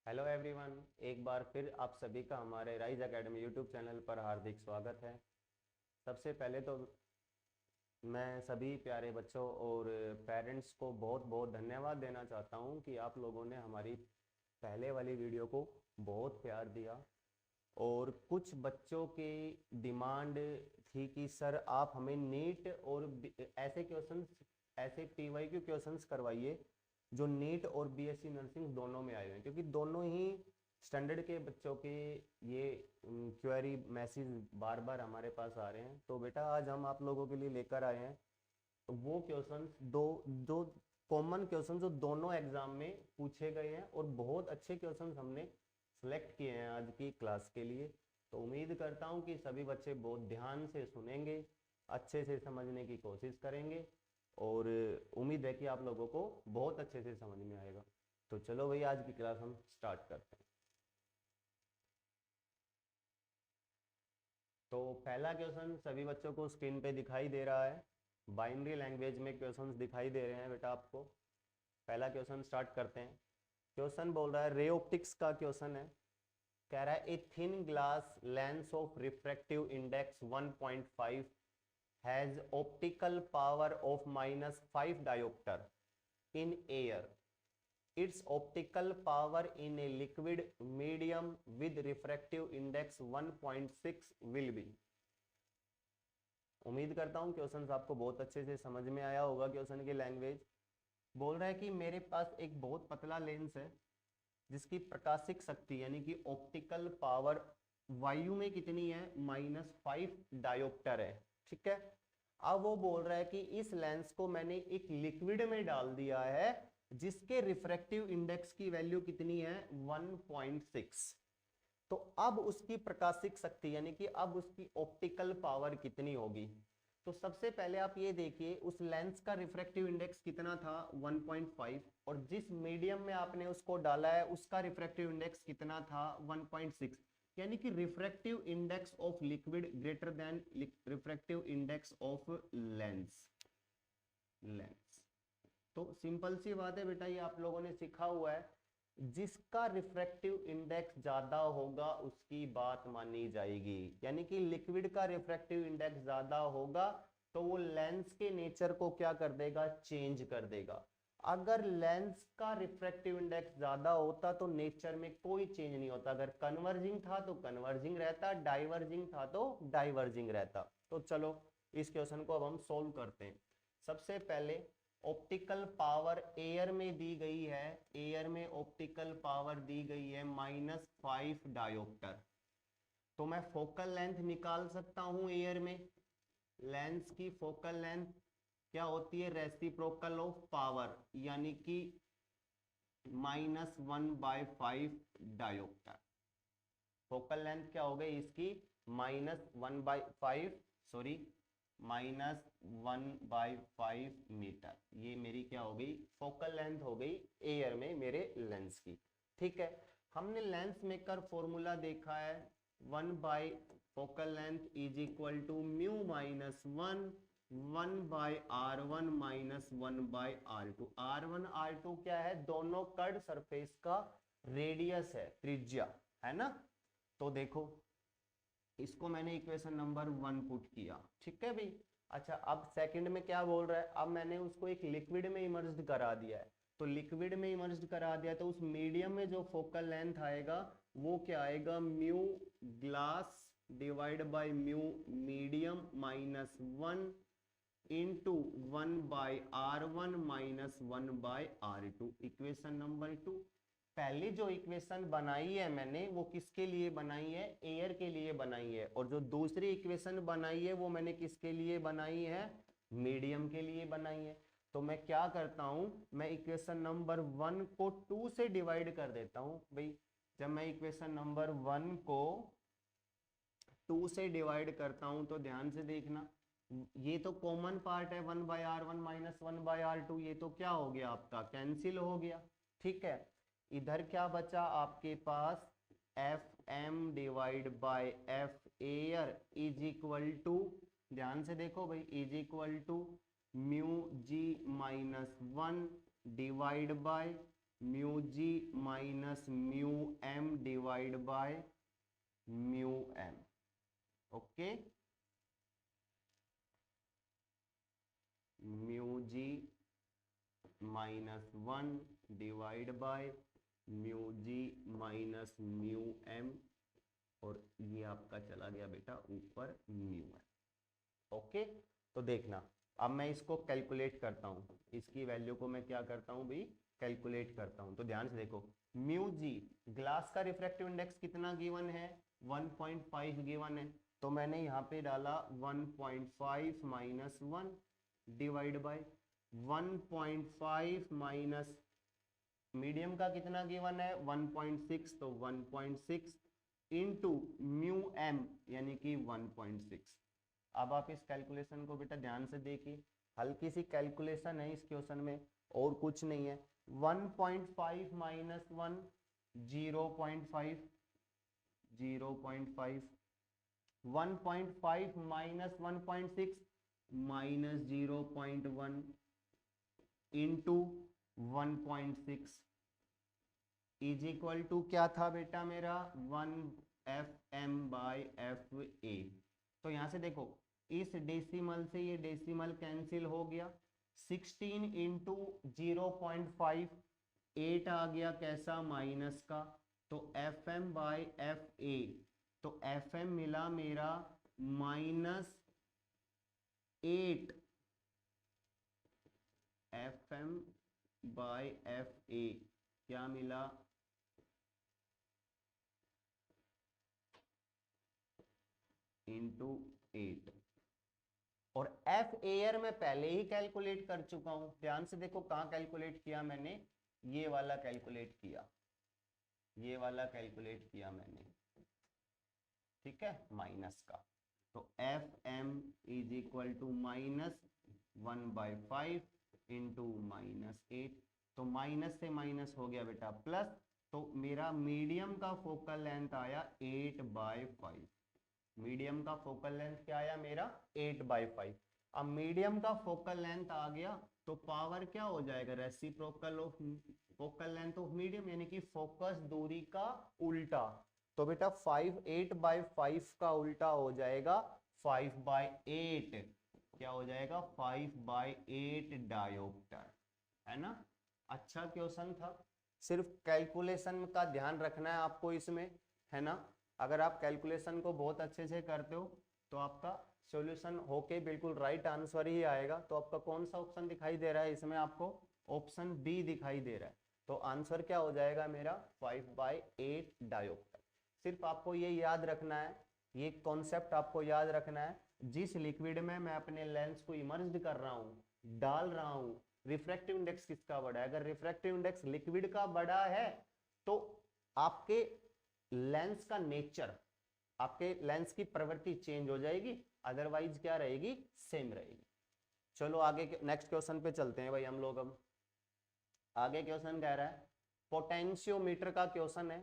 Hello everyone, एक बार फिर आप सभी का हमारे राइज एकेडमी यूट्यूब चैनल पर हार्दिक स्वागत है। सबसे पहले तो मैं सभी प्यारे बच्चों और पेरेंट्स को बहुत बहुत धन्यवाद देना चाहता हूं कि आप लोगों ने हमारी पहले वाली वीडियो को बहुत प्यार दिया। और कुछ बच्चों की डिमांड थी कि सर आप हमें नीट और ऐसे क्वेश्चंस, ऐसे पीवाईक्यू क्वेश्चंस करवाइए जो नीट और बीएससी नर्सिंग दोनों में आए हुए हैं, क्योंकि दोनों ही स्टैंडर्ड के बच्चों के ये क्वेरी मैसेज बार बार हमारे पास आ रहे हैं। तो बेटा आज हम आप लोगों के लिए लेकर आए हैं वो क्वेश्चंस, दो दो कॉमन क्वेश्चन जो दोनों एग्जाम में पूछे गए हैं और बहुत अच्छे क्वेश्चंस हमने सेलेक्ट किए हैं आज की क्लास के लिए। तो उम्मीद करता हूं कि सभी बच्चे बहुत ध्यान से सुनेंगे, अच्छे से समझने की कोशिश करेंगे और उम्मीद है कि आप लोगों को बहुत अच्छे से समझ में आएगा। तो चलो भाई आज की क्लास हम स्टार्ट करते हैं। तो पहला क्वेश्चन सभी बच्चों को स्क्रीन पे दिखाई दे रहा है। बाइनरी लैंग्वेज में क्वेश्चंस दिखाई दे रहे हैं बेटा आपको। पहला क्वेश्चन स्टार्ट करते हैं। क्वेश्चन बोल रहा है, रे ऑप्टिक्स का क्वेश्चन है। कह रहा है a thin glass lens of refractive index 1.5 has optical power of -5 dioptre in air. Its optical power in a liquid medium with refractive index 1.6 will be. उम्मीद करता हूं क्वेश्चन आपको बहुत अच्छे से समझ में आया होगा। क्वेश्चन की लैंग्वेज बोल रहा है कि मेरे पास एक बहुत पतला लेंस है जिसकी प्रकाशिक शक्ति यानी कि ऑप्टिकल पावर वायु में कितनी है, -5 डायोप्टर है। ठीक है। अब वो बोल रहा है कि इस लेंस को मैंने एक लिक्विड में डाल दिया है जिसके रिफ्रैक्टिव इंडेक्स की वैल्यू कितनी है, 1.6। तो अब उसकी प्रकाशिक शक्ति यानी कि अब उसकी ऑप्टिकल पावर कितनी होगी। तो सबसे पहले आप ये देखिए उस लेंस का रिफ्रैक्टिव इंडेक्स कितना था, 1.5, और जिस मीडियम में आपने उसको डाला है उसका रिफ्रैक्टिव इंडेक्स कितना था, 1.6। यानी कि refractive index of liquid greater than refractive index of lens. तो सिंपल सी बात है बेटा, ये आप लोगों ने सीखा हुआ है, जिसका रिफ्रैक्टिव इंडेक्स ज्यादा होगा उसकी बात मानी जाएगी। यानी कि लिक्विड का रिफ्रैक्टिव इंडेक्स ज्यादा होगा तो वो लेंस के नेचर को क्या कर देगा, चेंज कर देगा। अगर लेंस का रिफ्रैक्टिव इंडेक्स ज्यादा होता तो नेचर में कोई चेंज नहीं होता। अगर कन्वर्जिंग था तो कन्वर्जिंग रहता, डाइवर्जिंग था तो डाइवर्जिंग रहता। तो चलो इस क्वेश्चन को अब हम सोल्व करते हैं। सबसे पहले ऑप्टिकल पावर एयर में दी गई है, एयर में ऑप्टिकल पावर दी गई है -5 डायोप्टर। तो मैं फोकल लेंथ निकाल सकता हूं एयर में। लेंस की फोकल लेंथ क्या होती है, रेसिप्रोकल ऑफ पावर, यानी कि -1/5 डायोप्टर। फोकल लेंथ क्या हो गई इसकी, -1/5, सॉरी -1/5 मीटर। ये मेरी क्या हो गई, फोकल लेंथ हो गई एयर में मेरे लेंस की। ठीक है। हमने लेंस मेकर फॉर्मूला देखा है, 1 focal length is equal to mu minus 1/r1 minus 1/r2। r1 r2 क्या है, दोनों कर्ड सरफेस का रेडियस है, त्रिज्या है ना। तो देखो इसको मैंने इक्वेशन नंबर 1 पुट किया। ठीक है भाई। अच्छा अब सेकंड में क्या बोल रहा है, अब मैंने उसको एक लिक्विड में इमर्ज्ड करा दिया है। तो लिक्विड में इमर्ज्ड करा दिया तो उस मीडियम में जो फोकल लेंथ आएगा वो क्या आएगा, mu glass divide by mu medium -1 into 1/r1 minus 1/r2। Equation number 2। पहली जो इक्वेशन बनाई है मैंने वो किसके लिए बनाई है, एयर के लिए बनाई है। और जो दूसरी इक्वेशन बनाई है वो मैंने किसके लिए बनाई है, मीडियम के लिए बनाई है। तो मैं क्या करता हूं, मैं इक्वेशन नंबर 1 को 2 से डिवाइड कर देता हूं भाई। जब मैं इक्वेशन नंबर 1 को 2 से डिवाइड करता हूं तो ध्यान से देखना, ये तो कॉमन पार्ट है, 1/r1 माइनस 1/r2, ये तो क्या हो गया आपका, कैंसिल हो गया। ठीक है। इधर क्या बचा आपके पास, F M divide by F air is equal to, ध्यान से देखो भाई, is equal to mu g -1 divide by mu g minus mu m divide by mu m. Okay, mu g माइनस 1 divide by mu g minus mu m, और ये आपका चला गया बेटा ऊपर म्यू एम। ओके, तो देखना अब मैं इसको कैलकुलेट करता हूँ, इसकी वैल्यू को मैं क्या करता हूँ भाई, कैलकुलेट करता हूँ। तो ध्यान से देखो, म्यू जी ग्लास का रिफ्रैक्टिव इंडेक्स कितना गिवन है, 1.5 गिवन है, तो मैंने यहाँ पे डाला 1.5 minus 1 divide bye 1.5 minus medium का कितना गिवन है 1.6, तो 1.6 इंटू म्यू एम यानी कि 1.6। अब आप इस कैलकुलेशन को बेटा ध्यान से देखिए, हल्की सी कैलकुलेशन है इस क्वेश्चन में और कुछ नहीं है। 1.5 minus 1 0.5, 0.5, 1.5 minus 1.6 minus 0.1 into 1.6 is equal to क्या था बेटा मेरा 1 f m by f a. तो यहां से देखो, इस डेसिमल से ये डेसिमल कैंसिल हो गया, 16 इंटू 0.5 8 आ गया कैसा माइनस का, तो f m by f a, तो एफ एम मिला मेरा minus 8 f m by f a क्या मिला इंटू 8, और एफ एयर में पहले ही कैलकुलेट कर चुका हूं। ध्यान से देखो कहां कैलकुलेट किया मैंने, ये वाला कैलकुलेट किया, ये वाला कैलकुलेट किया मैंने, ठीक है, माइनस का। तो f m is equal to minus 1/5 into minus 8, तो माइनस से माइनस हो गया बेटा प्लस, तो मेरा मीडियम का फोकल लेंथ आया 8/5। मीडियम का फोकल लेंथ क्या आया मेरा 8/5। अब मीडियम का फोकल लेंथ आ गया तो पावर क्या हो जाएगा, reciprocal of focal length of medium, यानी कि फोकस दूरी का उल्टा। तो बेटा 8/5 का उल्टा हो जाएगा 5/8, क्या हो जाएगा 5/8 डायोप्टर, है ना। अच्छा क्वेश्चन था, सिर्फ कैलकुलेशन का ध्यान रखना है आपको इसमें, है ना। अगर आप कैलकुलेशन को बहुत अच्छे से करते हो तो आपका सॉल्यूशन होके बिल्कुल राइट आंसर ही आएगा। तो आपका कौन सा ऑप्शन दिखाई दे रहा है इसमें, आपको ऑप्शन बी दिखाई दे रहा है। तो आंसर क्या हो जाएगा मेरा 5/8 डायोप्टर। सिर्फ आपको ये याद रखना है, ये कॉन्सेप्ट आपको याद रखना है, जिस लिक्विड में मैं अपने लेंस को इमर्ज्ड कर रहा हूँ, डाल रहा हूँ, रिफ्रैक्टिव इंडेक्स किसका बड़ा है। अगर रिफ्रैक्टिव इंडेक्स लिक्विड का बड़ा है तो आपके लेंस का नेचर, आपके लेंस की प्रवृत्ति चेंज हो जाएगी, अदरवाइज क्या रहेगी, सेम रहेगी। चलो आगे नेक्स्ट क्वेश्चन पे चलते हैं भाई हम लोग। अब आगे क्वेश्चन कह रहा है, पोटेंशियोमीटर का क्वेश्चन है।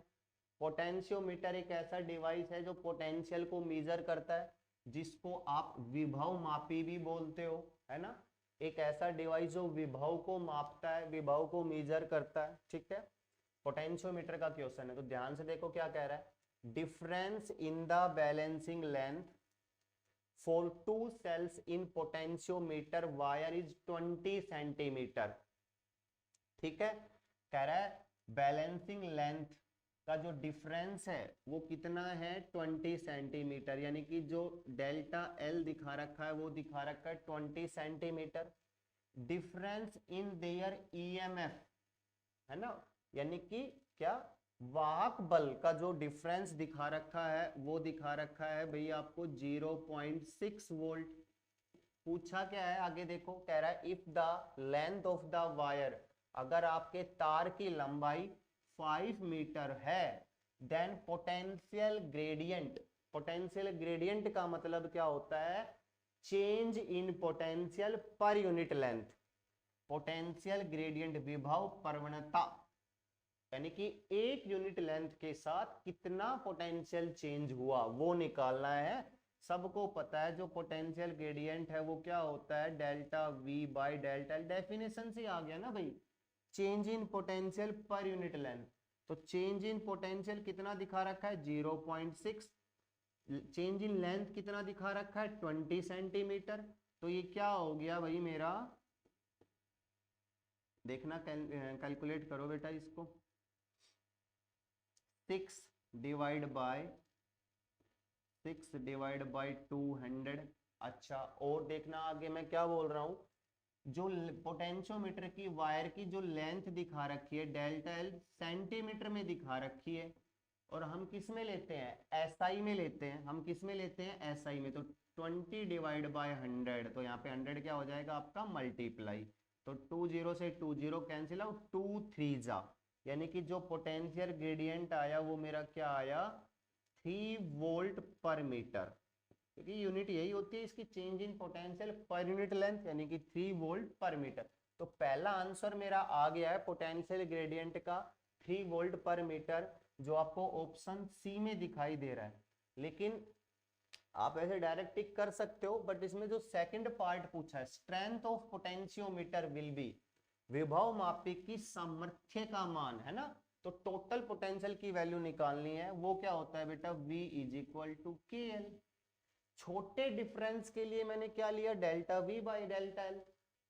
पोटेंशियोमीटर एक ऐसा डिवाइस है जो पोटेंशियल को मेजर करता है, जिसको आप विभव मापी भी बोलते हो, है ना। एक ऐसा डिवाइस जो विभव को मापता है, विभव को मेजर करता है, ठीक है। पोटेंशियोमीटर का क्वेश्चन है, तो ध्यान से देखो क्या कह रहा है, difference in the balancing length for 2 cells in potentiometer wire is 20 centimetre, ठीक है। कह रहा है बैलेंसिंग लेंथ का जो डिफरेंस है वो कितना है 20 सेंटीमीटर, यानी कि जो डेल्टा एल दिखा रखा है वो दिखा रखा है 20 centimetre. Difference in their EMF, है ना, यानी कि क्या वाहक बल का जो डिफरेंस दिखा रखा है वो दिखा रखा है भाई आपको 0.6 वोल्ट। पूछा क्या है आगे देखो, कह रहा है if the length of the wire, अगर आपके तार की लंबाई 5 मीटर है, then potential gradient, potential gradient का मतलब क्या होता है, change in potential per unit length. Potential gradient विभव प्रवणता, यानी कि एक यूनिट लेंथ के साथ कितना पोटेंशियल चेंज हुआ वो निकालना है। सबको पता है जो पोटेंशियल ग्रेडियंट है वो क्या होता है, delta we by delta L. Definition से आ गया ना भाई, change in potential per unit length. तो चेंज इन पोटेंशियल कितना दिखा रखा है 0.6, चेंज इन लेंथ कितना दिखा रखा है 20 सेंटीमीटर। तो ये क्या हो गया भाई मेरा, देखना कैलकुलेट करो बेटा इसको, 6 डिवाइड बाय 200। अच्छा और देखना आगे मैं क्या बोल रहा हूं, जो पोटेंशियोमीटर की वायर की जो लेंथ दिखा रखी है डेल्टा एल सेंटीमीटर में दिखा रखी है, और हम किस में लेते हैं एसआई में लेते हैं, हम किस में लेते हैं एसआई में। तो 20 डिवाइड बाय 100, तो यहाँ पे 100 क्या हो जाएगा आपका मल्टीप्लाई, तो 20 से 20 कैंसिल आउट, 2 3 जा, यानी कि जो पोटेंशियल ग्रेडियंट आया वो मेरा क्या आया 3 वोल्ट पर मीटर, क्योंकि यूनिट यही होती है इसकी, change in potential per unit length, यानी कि 3 वोल्ट पर मीटर। तो पहला आंसर मेरा आ गया है पोटेंशियल ग्रेडियंट का 3 वोल्ट पर मीटर, जो आपको ऑप्शन सी में दिखाई दे रहा है। लेकिन आप ऐसे डायरेक्ट टिक कर सकते हो, बट इसमें जो सेकंड पार्ट पूछा है, strength of potentiometer will be, विभव मापी की सामर्थ्य का मान, है ना। तो टोटल पोटेंशियल की वैल्यू निकालनी है, वो क्या होता है बेटा V इज इक्वल टू के एल। छोटे डिफरेंस के लिए मैंने क्या लिया delta V by delta L,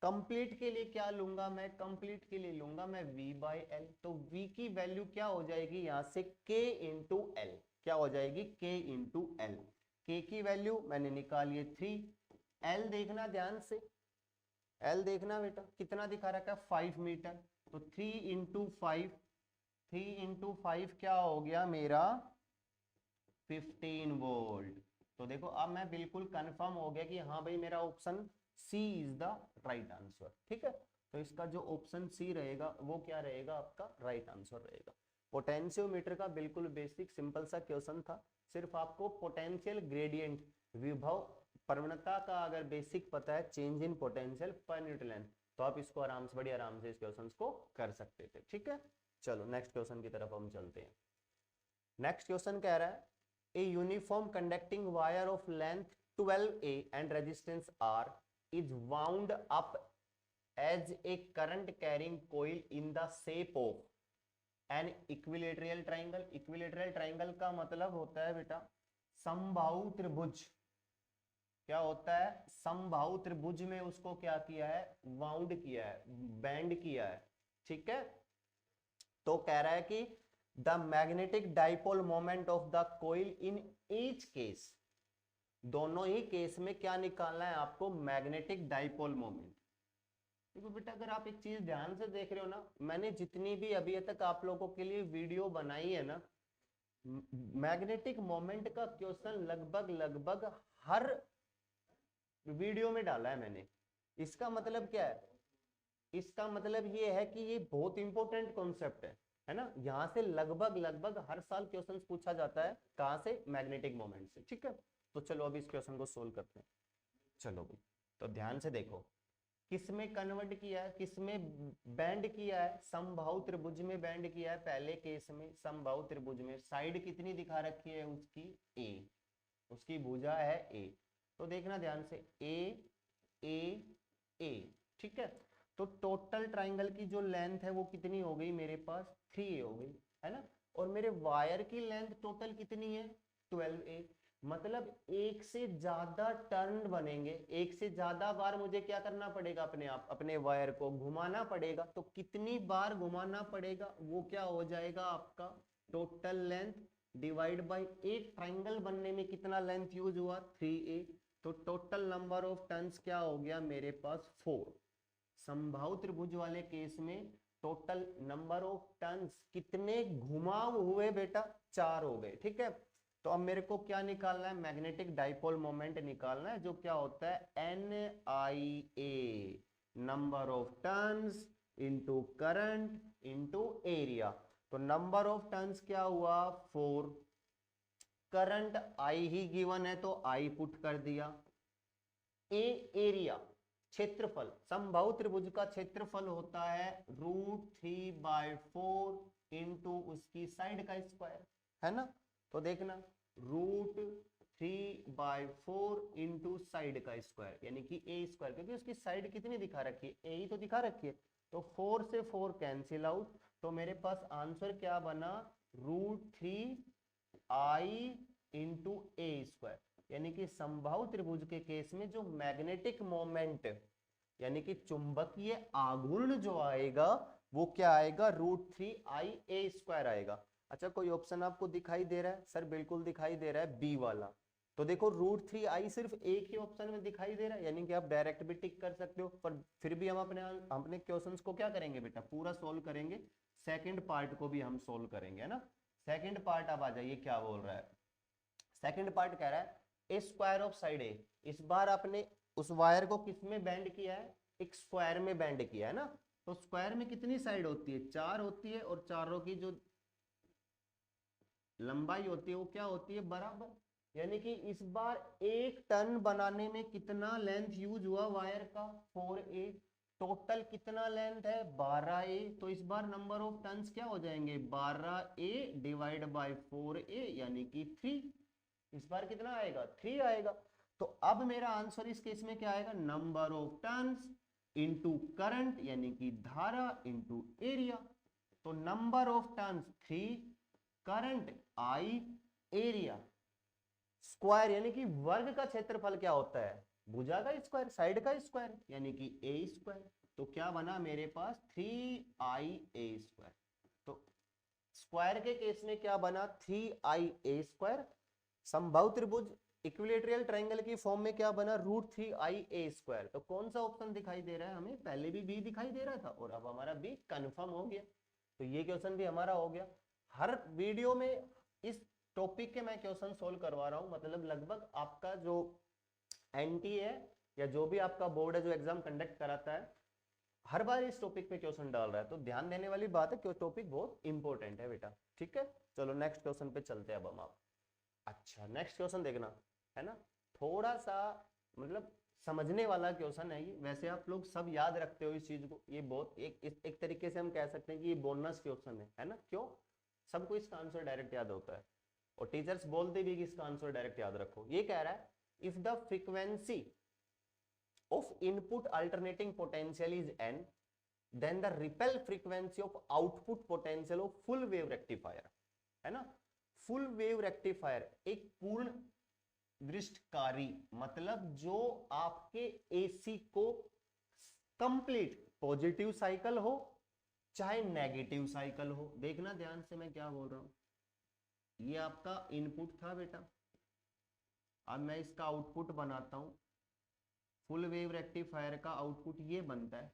complete के लिए क्या लूंगा मैं, कंप्लीट के लिए लूंगा मैं V बाई एल। तो V की वैल्यू क्या हो जाएगी यहां से K इंटू एल, क्या हो जाएगी K इंटू एल। K की वैल्यू मैंने निकाली है 3, L देखना ध्यान से, L देखना बेटा कितना दिखा रखा है 5 मीटर, तो 3 इंटू 5, 3 इंटू 5 क्या हो गया मेरा 15 वोल्ट। तो देखो अब मैं बिल्कुल कंफर्म हो गया कि हाँ भाई मेरा option C is the right answer, ठीक है। तो इसका जो ऑप्शन सी रहेगा वो क्या रहेगा आपका राइट आंसर रहेगा। पोटेंशियोमीटर का बिल्कुल बेसिक सिंपल सा क्वेश्चन था, सिर्फ आपको पोटेंशियल ग्रेडियंट विभव प्रवणता का अगर बेसिक पता है, change in potential per unit length, तो आप इसको आराम से बड़ी आराम से इस क्वेश्चन को कर सकते थे, ठीक है। चलो नेक्स्ट क्वेश्चन की तरफ हम चलते हैं। नेक्स्ट क्वेश्चन कह रहा है a uniform conducting wire of length 12A and resistance R is wound up as a current carrying coil in the shape of an equilateral triangle। Equilateral triangle का मतलब होता है बेटा समबाहु त्रिभुज, क्या होता है समबाहु त्रिभुज में उसको क्या किया है वाउंड किया है, बैंड किया है, ठीक है। तो कह रहा है कि the magnetic dipole moment of the coil in each case, दोनों ही केस में क्या निकालना है आपको मैग्नेटिक डाइपोल मोमेंट। देखो बेटा अगर आप एक चीज ध्यान से देख रहे हो ना, मैंने जितनी भी अभी तक आप लोगों के लिए वीडियो बनाई है ना, मैग्नेटिक मोमेंट का क्वेश्चन लगभग हर वीडियो में डाला है मैंने। इसका मतलब क्या है, इसका मतलब ये है कि ये बहुत इंपॉर्टेंट कॉन्सेप्ट है ना। यहां से लगभग हर साल क्वेश्चन पूछा जाता है, कहां से मैग्नेटिक मोमेंट से, ठीक है। तो चलो अभी इस क्वेश्चन को सोल्व करते हैं। चलो भाई तो ध्यान से देखो, किसमें कन्वर्ट किया है, किसमें बैंड किया है, समबाहु त्रिभुज में बैंड किया है। पहले केस में समबाहु त्रिभुज में साइड कितनी दिखा रखी है उसकी A, उसकी भुजा है A। तो देखना ध्यान से A, ठीक है। तो टोटल ट्राइंगल की जो लेंथ है वो कितनी हो गई मेरे पास 3A हो गई, है ना। और मेरे वायर की लेंथ टोटल कितनी है 12A, मतलब एक से ज्यादा टर्न बनेंगे, एक से ज्यादा बार मुझे क्या करना पड़ेगा अपने वायर को घुमाना पड़ेगा। तो कितनी बार घुमाना पड़ेगा वो क्या हो जाएगा आपका टोटल लेंथ डिवाइड बाय एक ट्राइंगल बनने में कितना लेंथ यूज हुआ 3A। तो टोटल नंबर ऑफ टर्न्स क्या हो गया मेरे पास 4। समबाहु त्रिभुज वाले केस में टोटल नंबर ऑफ टर्न्स कितने घुमाव हुए बेटा 4 हो गए, ठीक है। तो अब मेरे को क्या निकालना है मैग्नेटिक डाइपोल मोमेंट निकालना है, जो क्या होता है NIA, number of turns into current into area. तो नंबर ऑफ टर्न्स क्या हुआ 4, करंट I ही गिवन है तो I पुट कर दिया, एरिया क्षेत्रफल, समबाहु त्रिभुज का क्षेत्रफल होता है √3/4 इंटू उसकी साइड का स्क्वायर, है ना। तो देखना √3/4 3/4 इंटू साइड का स्क्वायर यानी कि ए स्क्वायर, क्योंकि उसकी साइड कितनी दिखा रखी है, ए ही तो दिखा रखी है। तो 4 से 4 कैंसिल आउट, तो मेरे पास आंसर क्या बना, √3i इंटू ए स्क्वायर। यानी कि समबाहु त्रिभुज के केस में जो मैग्नेटिक मोमेंट यानी कि चुंबकीय आघूर्ण जो आएगा वो क्या आएगा, √3i_a² आएगा। अच्छा, कोई ऑप्शन आपको दिखाई दे रहा है? सर बिल्कुल दिखाई दे रहा है, बी वाला। तो देखो √3i सिर्फ एक ही ऑप्शन में दिखाई दे रहा है, यानी कि आप डायरेक्ट भी टिक कर सकते हो, पर फिर भी हम अपने क्वेश्चंस को क्या करेंगे बेटा, पूरा सोल्व करेंगे। सेकंड पार्ट को भी हम सोल्व करेंगे, है ना। सेकंड पार्ट अब आ जाइए, क्या बोल रहा है। सेकंड पार्ट कह रहा है ए स्क्वायर ऑफ साइड ए। इस बार आपने उस वायर को किस में बैंड किया है, एक स्क्वायर में बैंड किया है ना। तो स्क्वायर में कितनी साइड होती है, 4 होती है, और चारों की जो लंबाई होती है वो क्या होती है, बराबर। यानी कि इस बार 1 टन बनाने में कितना लेंथ यूज हुआ वायर का, 4a। टोटल कितना लेंथ है, 12a। तो इस बार नंबर ऑफ टन्स क्या हो जाएंगे, 12a डिवाइड बाय 4a यानी कि 3। इस बार कितना आएगा, 3 आएगा। तो अब मेरा आंसर इस केस में क्या आएगा, number of turns into current यानी कि धारा इंटू एरिया। तो number of turns 3, current I, area square यानी कि वर्ग का क्षेत्रफल क्या होता है, भुजा का स्क्वायर, साइड का स्क्वायर यानी कि a स्क्वायर। तो क्या बना मेरे पास 3ia²। तो स्क्वायर के केस में क्या बना, 3ia²। समबाहु त्रिभुज इक्विलेटरल ट्रायंगल की फॉर्म में क्या बना, √3ia²। तो कौन सा ऑप्शन दिखाई दे रहा है हमें, पहले भी बी दिखाई दे रहा था और अब हमारा बी कंफर्म हो गया। तो ये क्वेश्चन भी हमारा हो गया। हर वीडियो में इस टॉपिक के मैं क्वेश्चन सोल्व करवा रहा हूं, मतलब लगभग आपका जो एनटी है या जो भी आपका बोर्ड है जो एग्जाम कंडक्ट कराता है, हर बार इस टॉपिक पे क्वेश्चन डाल रहा है। तो ध्यान देने वाली बात है, टॉपिक बहुत इंपॉर्टेंट है बेटा, ठीक है। चलो नेक्स्ट क्वेश्चन पे चलते हैं अब हम आप। अच्छा, नेक्स्ट क्वेश्चन देखना, है ना, थोड़ा सा मतलब समझने वाला क्वेश्चन है ये। वैसे आप लोग सब याद रखते हो इस चीज को, ये बहुत एक तरीके से हम कह सकते हैं कि ये बोनस क्वेश्चन है ना। क्यों, सबको इसका आंसर डायरेक्ट याद होता है और टीचर्स बोलते भी कि इसका आंसर डायरेक्ट याद रखो। ये कह रहा है if the frequency of input alternating potential is n, then the repel frequency of output potential of full wave rectifier, है ना। फुल वेव रेक्टिफायर एक पूर्ण दृष्टकारी, मतलब जो आपके एसी को कंप्लीट पॉजिटिव साइकिल हो चाहे नेगेटिव साइकिल हो। देखना ध्यान से मैं क्या बोल रहा हूं, ये आपका इनपुट था बेटा, अब मैं इसका आउटपुट बनाता हूं। फुल वेव रेक्टिफायर का आउटपुट ये बनता है,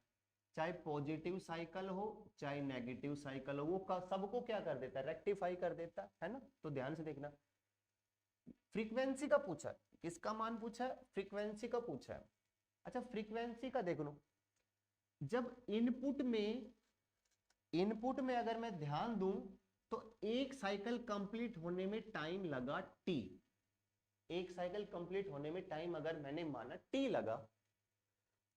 चाहे पॉजिटिव साइकिल हो चाहे नेगेटिव साइकिल हो, वो सबको क्या कर देता है, रेक्टिफाई कर देता है ना। तो ध्यान से देखना, फ्रीक्वेंसी का पूछा है, किसका मान पूछा है, फ्रीक्वेंसी का पूछा है। अच्छा, फ्रीक्वेंसी का देख लो, जब इनपुट में अगर मैं ध्यान दूं तो एक साइकिल कंप्लीट होने में टाइम लगा t। एक साइकिल कंप्लीट होने में टाइम अगर मैंने माना t लगा,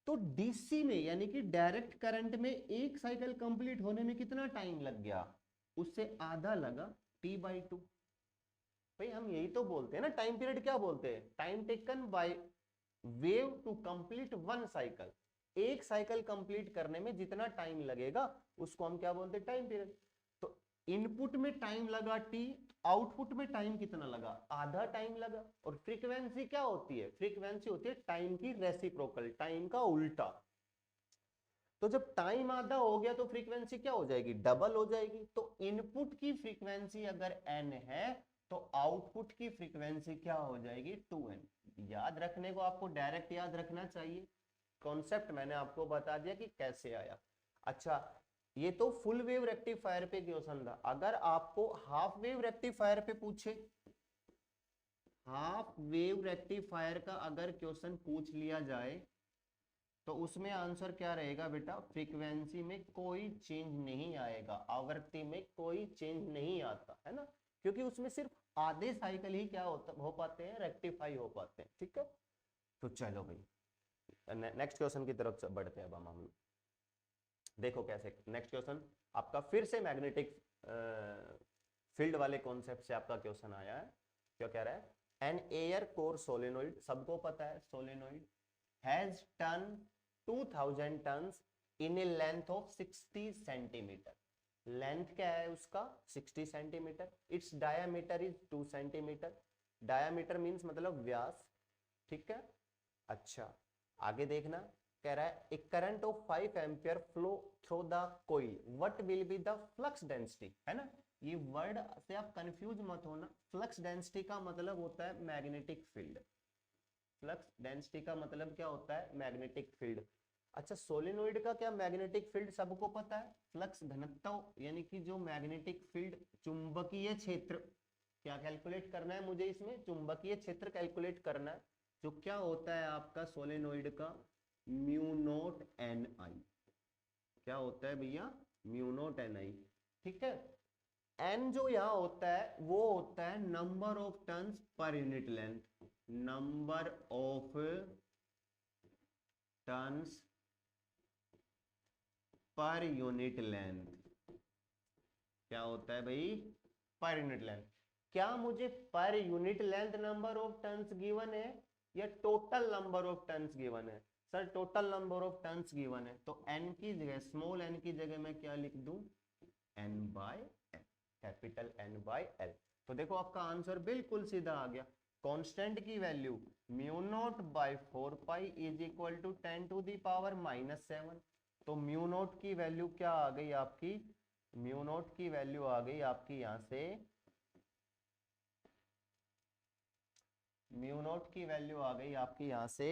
तो डीसी में यानी कि डायरेक्ट करंट में एक साइकिल कंप्लीट होने में कितना टाइम लग गया, उससे आधा लगा, t/2। भाई हम यही तो बोलते हैं ना, टाइम पीरियड क्या बोलते हैं, time taken by wave to complete one cycle. एक साइकिल कंप्लीट करने में जितना टाइम लगेगा उसको हम क्या बोलते हैं, टाइम पीरियड। तो इनपुट में टाइम लगा t, आउटपुट में टाइम कितना लगा, आधा टाइम लगा। और फ्रीक्वेंसी क्या होती है, फ्रीक्वेंसी होती है टाइम की रेसिप्रोकल, टाइम का उल्टा। तो जब टाइम आधा हो गया तो फ्रीक्वेंसी क्या हो जाएगी, डबल हो जाएगी। तो इनपुट की फ्रीक्वेंसी अगर n है तो आउटपुट की फ्रीक्वेंसी क्या हो जाएगी, 2n। याद रखने को आपको डायरेक्ट याद रखना चाहिए, कॉन्सेप्ट मैंने आपको बता दिया कि कैसे आया। अच्छा, ये तो फुल वेव रेक्टिफायर पे क्वेश्चन था। अगर आपको हाफ वेव रेक्टिफायर पे पूछे, हाफ वेव रेक्टिफायर का अगर क्वेश्चन पूछ लिया जाए तो उसमें आंसर क्या रहेगा बेटा, फ्रीक्वेंसी में कोई चेंज नहीं आएगा, आवृत्ति में कोई चेंज नहीं आता, है ना, क्योंकि उसमें सिर्फ आधे साइकिल ही क्या हो पाते हैं, रेक्टिफाई हो पाते हैं, ठीक है। तो चलो भाई नेक्स्ट क्वेश्चन की तरफ बढ़ते हैं अब हम लोग। देखो कैसे, नेक्स्ट क्वेश्चन आपका फिर से मैग्नेटिक फील्ड वाले कॉन्सेप्ट से आपका क्वेश्चन आया है। क्या कह रहा है, एन एयर कोर सोलेनोइड, सबको पता है solenoid, has turn 2000 turns in a length of 60 centimetre. Length क्या है उसका 60 centimetre, its diameter is 2 centimetre. Diameter means मतलब व्यास, ठीक है। अच्छा आगे देखना, कह रहा है a current of 5 ampere flow through the coil, what will be the flux density, है ना। ये वर्ड से आप कंफ्यूज मत होना, फ्लक्स डेंसिटी का मतलब होता है मैग्नेटिक फील्ड। फ्लक्स डेंसिटी का मतलब क्या होता है, मैग्नेटिक फील्ड। अच्छा सोलेनोइड का क्या मैग्नेटिक फील्ड सबको पता है, फ्लक्स घनत्व यानी कि जो मैग्नेटिक फील्ड, चुंबकीय क्षेत्र, क्या कैलकुलेट करना है मुझे इसमें, चुंबकीय क्षेत्र कैलकुलेट करना है, जो क्या होता है आपका सोलेनोइड का म्यू नॉट एन आई। क्या होता है भैया, म्यू नॉट एन आई, ठीक है। एन जो यहाँ होता है वो होता है number of turns per unit length, number of turns per unit length. क्या होता है भाई, पर यूनिट लेंथ। क्या मुझे पर unit length number of turns given है या total number of turns given है? Sir total number of turns given है, तो एन की जगह, स्मॉल एन की जगह मैं क्या लिख दूं, N by L, capital N by L. तो देखो आपका आंसर बिल्कुल सीधा आ गया। कांस्टेंट की value mu naught by 4 pi is equal to 10 to the power -7। तो म्यू नॉट की वैल्यू क्या आ गई आपकी, म्यू नॉट की वैल्यू आ गई आपकी यहां से, म्यू नॉट की वैल्यू आ गई आपकी यहां से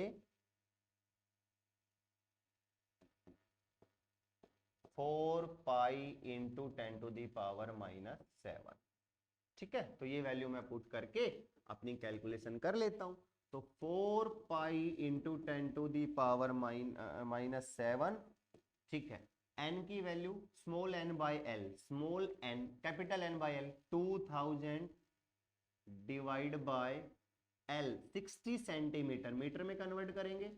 4 pi into 10 to the power -7। ठीक है, तो ये वैल्यू मैं पुट करके अपनी कैलकुलेशन कर लेता हूं। तो 4 pi into 10 to the power -7, ठीक है। एन की value small N by L, small N capital N by L 2000 divide by L 60 centimetre, metre में कन्वर्ट करेंगे,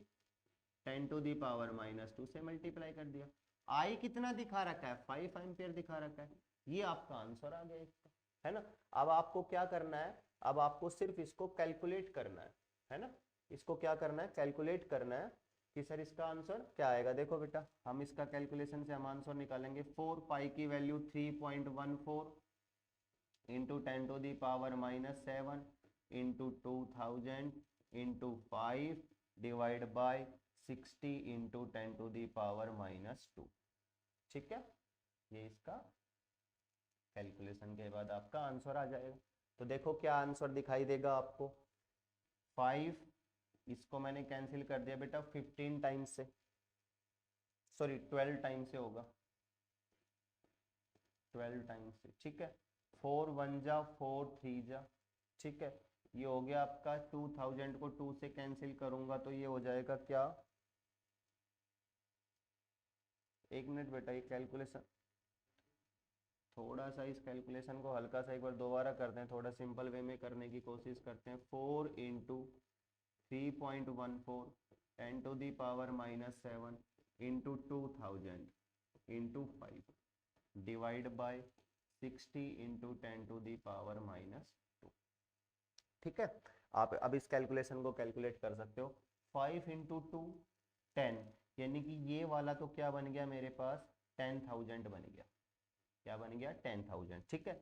10 टू दी पावर -2 से मल्टीप्लाई कर दिया। आई कितना दिखा रखा है, 5 एम्पियर दिखा रखा है। ये आपका आंसर आ गया इसका, है ना। अब आपको क्या करना है, अब आपको सिर्फ इसको कैलकुलेट करना है ना। इसको क्या करना है, कैलकुलेट करना है कि सर इसका आंसर क्या आएगा। देखो बेटा हम इसका कैलकुलेशन से हम आंसर निकालेंगे। 4 पाई की value 3.14 into 10 to the power -7 into 2000 into 5 divide by 60 into 10 to the power -2। ठीक है, ये इसका कैलकुलेशन के बाद आपका आंसर आ जाएगा। तो देखो क्या आंसर दिखाई देगा आपको, 5, इसको मैंने कैंसिल कर दिया बेटा 15 टाइम्स से, सॉरी 12 टाइम्स से होगा, 12 टाइम्स से, ठीक है। 4 1 जा 4 3 जा, ठीक है। ये हो गया आपका 2000 को 2 से कैंसिल करूंगा तो ये हो जाएगा क्या, एक मिनट बेटा, ये कैलकुलेशन थोड़ा सा, इस कैलकुलेशन को हल्का सा एक बार दोबारा करते हैं, थोड़ा सिंपल वे में करने की कोशिश करते हैं। 4 into 3.14 10 to the power -7 into 2000 into 5 divide by 60 into 10 to the power -2। ठीक है, आप अब इस कैलकुलेशन को कैलकुलेट कर सकते हो। 5 इंटू 2 10, यानी कि ये वाला तो क्या बन गया मेरे पास, 10,000 बन गया। क्या बन गया, 10,000। ठीक है,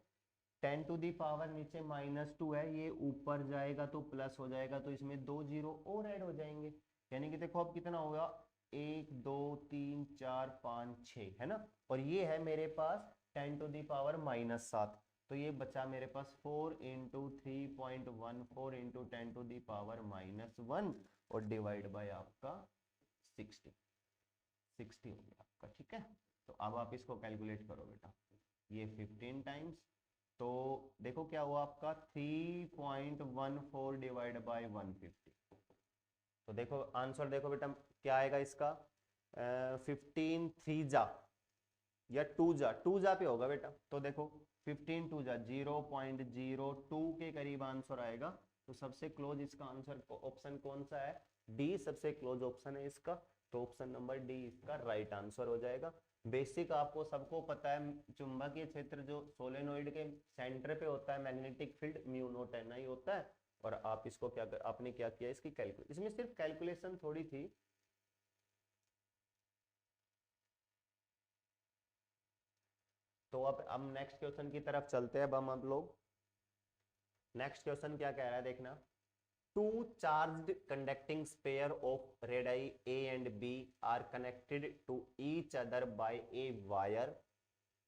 10 टू दी पावर नीचे -2 है, ये ऊपर जाएगा तो प्लस हो जाएगा, तो इसमें 2 जीरो और ऐड हो जाएंगे, यानी कि देखो अब कितना होगा, 1 2 3 4 5 6, है ना। और ये है मेरे पास 10 टू दी पावर -7, तो ये बचा मेरे पास 4 into 3.14 into 10 to the power -1 और डिवाइड बाय आपका 60 हो गया आपका। ठीक है, तो अब आप इसको कैलकुलेट करो बेटा, ये 15 टाइम्स, तो देखो क्या हुआ आपका 3.14 डिवाइड बाय 150। तो देखो आंसर देखो बेटा क्या आएगा इसका, 15 3 जा या 2 जा पे होगा बेटा, तो देखो 15 2 जा 0.02 के करीब आंसर आएगा। तो सबसे क्लोज इसका आंसर ऑप्शन कौन सा है, डी सबसे क्लोज ऑप्शन है इसका, तो ऑप्शन नंबर डी इसका राइट आंसर हो जाएगा। बेसिक आपको सबको पता है, चुंबकीय क्षेत्र जो सोलेनोइड के सेंटर पे होता है, magnetic field mu naught N I होता है, और आप इसको आपने क्या किया, इसकी कैलकुलेशन, इसमें सिर्फ कैलकुलेशन थोड़ी थी। तो अब नेक्स्ट क्वेश्चन की तरफ चलते हैं। अब हम लोग नेक्स्ट क्वेश्चन क्या कह रहा है देखना। Two charged conducting pair of radii A and B are connected to each other by a wire,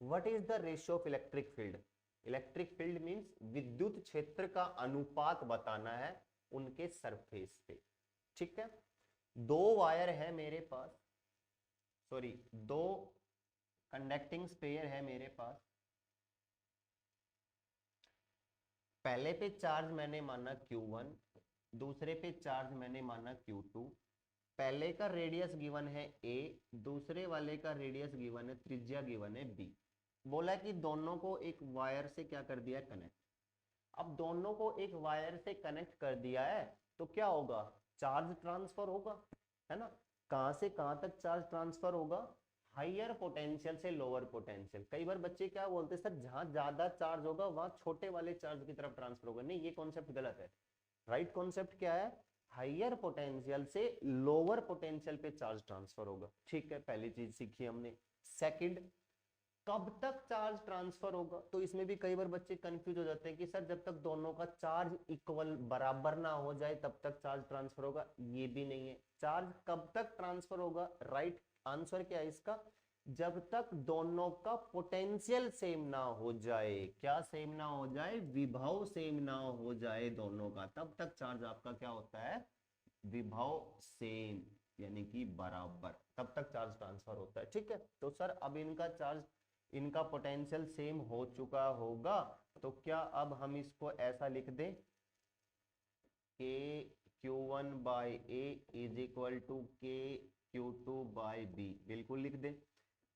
what is the ratio of electric field. Electric field means विद्युत क्षेत्र का अनुपात बताना है उनके सरफेस पे। ठीक है, दो वायर है मेरे पास, सॉरी दो कंडक्टिंग पेयर है मेरे पास। पहले पे चार्ज मैंने माना Q1, दूसरे पे चार्ज मैंने माना Q2। पहले का रेडियस गिवन है A, दूसरे वाले का रेडियस गिवन है, त्रिज्या गिवन है B। बोला कि दोनों को एक वायर से क्या कर दिया, कनेक्ट। अब दोनों को एक वायर से कनेक्ट कर दिया है तो क्या होगा, चार्ज ट्रांसफर होगा, है ना। कहां से कहां तक चार्ज ट्रांसफर होगा, हाइयर पोटेंशियल से लोअर पोटेंशियल। कई बार बच्चे क्या बोलते हैं, सर जहां ज्यादा चार्ज होगा वहां छोटे वाले चार्ज की तरफ ट्रांसफर होगा। नहीं, ये कॉन्सेप्ट गलत है। राइट कॉन्सेप्ट क्या है, हाइयर पोटेंशियल से लोअर पोटेंशियल पे चार्ज ट्रांसफर होगा। ठीक है, पहली चीज सीखी हमने। सेकंड, कब तक चार्ज ट्रांसफर होगा, तो इसमें भी कई बार बच्चे कंफ्यूज हो जाते हैं कि सर जब तक दोनों का चार्ज इक्वल बराबर ना हो जाए तब तक चार्ज ट्रांसफर होगा। ये भी नहीं है। चार्ज कब तक ट्रांसफर होगा, राइट आंसर क्या है इसका, जब तक दोनों का पोटेंशियल सेम ना हो जाए। क्या सेम ना हो जाए, विभव सेम ना हो जाए दोनों का, तब तक चार्ज आपका क्या होता है, विभव सेम यानी कि बराबर, तब तक चार्ज ट्रांसफर होता है। ठीक है, तो सर अब इनका चार्ज, इनका पोटेंशियल सेम हो चुका होगा, तो क्या अब हम इसको ऐसा लिख दें K Q1 by A is equal to K Q2 by B, बिल्कुल लिख दें।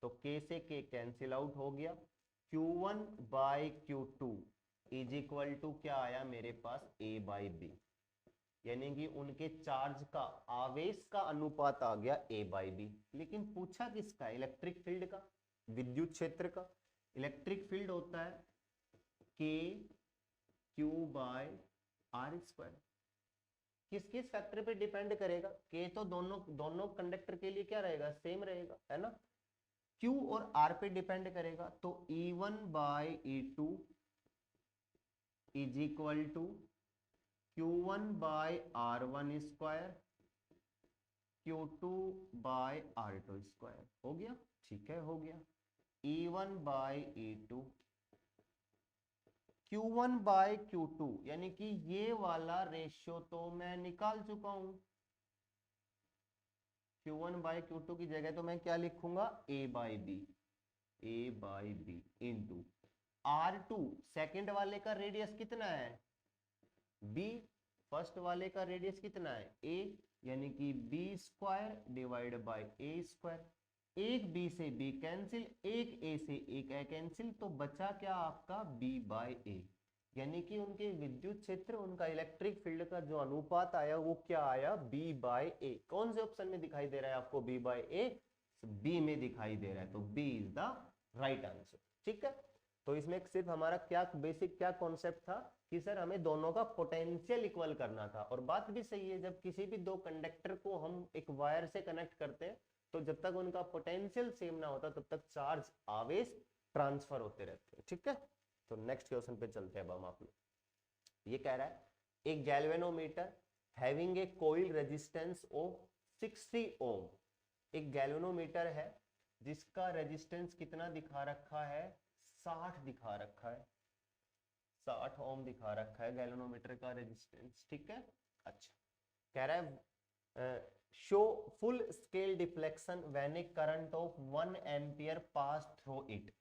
तो K से K कैंसिल आउट हो गया, Q1 by Q2 is equal to क्या आया मेरे पास, A बाई बी, यानी कि उनके चार्ज का, आवेश का अनुपात आ गया A बाई बी। लेकिन पूछा किसका, इलेक्ट्रिक फील्ड का, विद्युत क्षेत्र का। इलेक्ट्रिक फील्ड होता है K Q by R square. किस किस फैक्टर पे डिपेंड करेगा, K तो दोनों कंडक्टर के लिए क्या रहेगा, सेम रहेगा, है ना। Q और R पे डिपेंड करेगा, तो E1 by E2 is equal to Q1 by R1 square Q2 by R2 square. हो गया, ठीक है, हो गया। E1 by E2 Q1 bye Q2, यानी कि ये वाला रेशियो तो मैं निकाल चुका हूं। Q1 बाय Q2 की जगह तो मैं क्या लिखूंगा, A by B into R2, second वाले का रेडियस कितना है B, फर्स्ट वाले का रेडियस कितना है A, यानी कि B square divide by A square. एक B से B कैंसिल, एक A से एक A कैंसिल, तो बचा क्या आपका B बाय A, यानी कि उनके विद्युत क्षेत्र, उनका इलेक्ट्रिक फील्ड का जो अनुपात आया वो क्या आया, B बाय A। कौन से ऑप्शन में दिखाई दे रहा है आपको B बाय A, B में दिखाई दे रहा है, तो B is the right answer. ठीक है, तो इसमें सिर्फ हमारा क्या बेसिक क्या कॉन्सेप्ट था कि सर हमें दोनों का पोटेंशियल इक्वल करना था। और बात भी सही है, जब किसी भी दो कंडक्टर को हम एक वायर से कनेक्ट करते हैं तो जब तक उनका पोटेंशियल सेम ना होता तब तक चार्ज, आवेश ट्रांसफर होते रहते हैं। ठीक है, तो नेक्स्ट क्वेश्चन पे चलते हैं। अब हम आप लोग, ये कह रहा है एक galvanometer having a coil resistance of 60 ohm, एक गैल्वेनोमीटर है जिसका रेजिस्टेंस कितना दिखा रखा है, 60 दिखा रखा है, 60 ओम दिखा रखा है गैल्वेनोमीटर का रेजिस्टेंस। ठीक है, अच्छा कह रहा है show full scale deflection when A current of 1 ampere pass through it,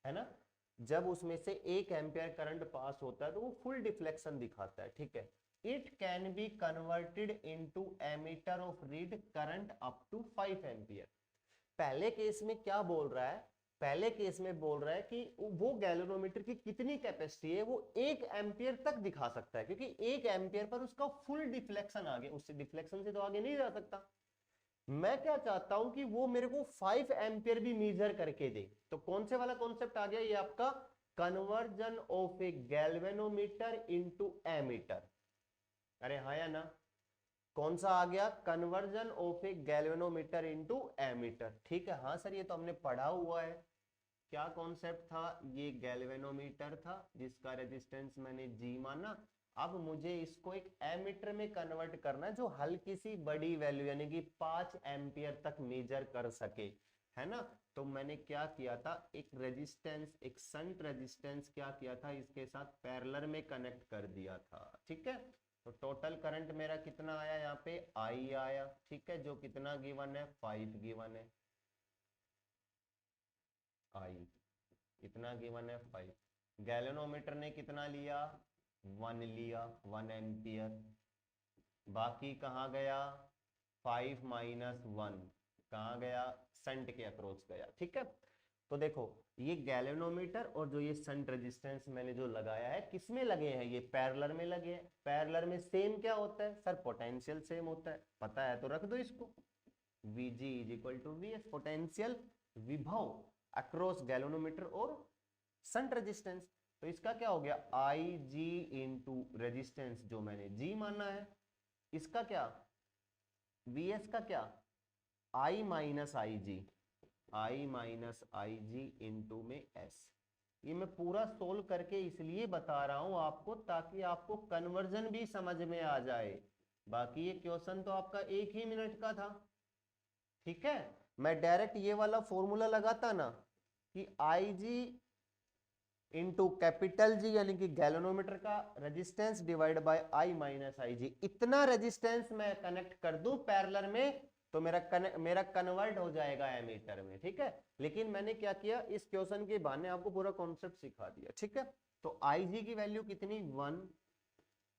है ना। जब उसमें से 1 एम्पियर करंट पास होता है तो वो फुल डिफ्लेक्शन दिखाता है। ठीक है, it can be converted into ammeter of read current up to 5 ampere. पहले केस में क्या बोल रहा है, पहले केस में बोल रहा है कि वो गैल्वेनोमीटर की कितनी कैपेसिटी है, वो 1 एम्पियर तक दिखा सकता है, क्योंकि 1 एम्पियर पर उसका फुल डिफ्लेक्शन आ गया, उससे डिफ्लेक्शन से तो आगे नहीं जा सकता। मैं क्या चाहता हूं कि वो मेरे को 5 एम्पियर भी मेजर करके दे। तो कौन से वाला कॉन्सेप्ट आ गया, ये आपका conversion of a galvanometer into ammeter. अरे हाँ या ना? कौन सा आ गया? Conversion of a galvanometer into ammeter. ठीक है, हाँ सर ये तो हमने पढ़ा हुआ है। क्या कॉन्सेप्ट था? ये गैल्वेनोमीटर था जिसका रेजिस्टेंस मैंने जी माना। अब मुझे इसको एक एमीटर में कन्वर्ट करना है जो हल्की सी बड़ी वैल्यू यानी कि 5 एम्पियर तक मेजर कर सके, है ना? तो मैंने क्या किया था, एक रेजिस्टेंस, एक शंट रेजिस्टेंस क्या किया था, इसके साथ पैरेलल में कनेक्ट कर दिया था। ठीक है, तो टोटल करंट मेरा कितना आया यहाँ पे? आई आया। ठीक है, जो कितना गिवन है? 5 गिवन है। आई कितना गिवन है? 5। गैल्वेनोमीटर ने कितना लिया? 1 लिया, 1 एम्पियर। बाकी कहाँ गया? 5 माइनस 1 कहाँ गया? शंट के अक्रॉस गया। ठीक है, तो देखो ये गैल्वेनोमीटर और जो ये शंट रेजिस्टेंस मैंने जो लगाया है, किसमें लगे हैं? ये पैरेलल में लगे हैं। पैरेलल में सेम क्या होता है सर? पोटेंशियल सेम होता है। पता है तो रख दो इसको। Vg is equal to Vs, potential विभव अक्रॉस गैल्वेनोमीटर और शंट रेजिस्टेंस। तो इसका क्या हो गया? आई जी इंटू रेजिस्टेंस जो मैंने जी माना है, इसका क्या? Vs का क्या? आई minus I ji, I minus I ji into में एस। ये मैं पूरा सोल्व करके इसलिए बता रहा हूं आपको ताकि आपको कन्वर्जन भी समझ में आ जाए। बाकी ये क्वेश्चन तो आपका 1 ही मिनट का था। ठीक है, मैं डायरेक्ट ये वाला फॉर्मूला लगाता ना कि आई जी इंटू कैपिटल जी यानी कि गैल्वेनोमीटर का resistance divide by I minus I G, इतना रेजिस्टेंस मैं कनेक्ट कर दूं पैरेलल में तो मेरा कन्वर्ट हो जाएगा एमीटर में। ठीक है, लेकिन मैंने क्या किया, इस क्वेश्चन के बहाने आपको पूरा कॉन्सेप्ट सिखा दिया। ठीक है, तो आई जी की वैल्यू कितनी? 1।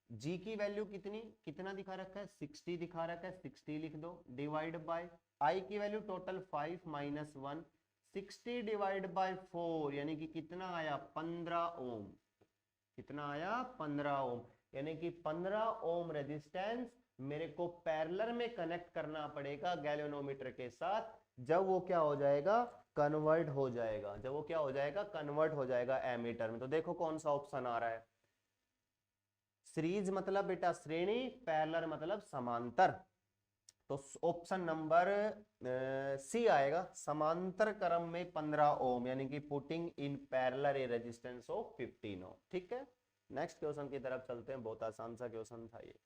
जी की वैल्यू कितनी, कितना दिखा रखा है? 60 दिखा रखा है, 60 लिख दो, डिवाइड बाय आई की value total 5 minus 1, 60 divide by 4 यानी कि कितना आया? 15 ओम। कितना आया? 15 ओम। यानी कि 15 ओम रेजिस्टेंस मेरे को पैरेलल में कनेक्ट करना पड़ेगा गैल्वेनोमीटर के साथ। जब वो क्या हो जाएगा? कन्वर्ट हो जाएगा। जब वो क्या हो जाएगा? कन्वर्ट हो जाएगा एमीटर में। तो देखो कौन सा ऑप्शन आ रहा है। सीरीज मतलब बेटा श्रेणी, पैरेलल मतलब समांतर। तो ऑप्शन नंबर सी आएगा, समांतर क्रम में 15 ओम यानी कि putting in parallel A resistance of 15 ओम। ठीक है, नेक्स्ट क्वेश्चन की तरफ चलते हैं। बहुत आसान सा क्वेश्चन था ये।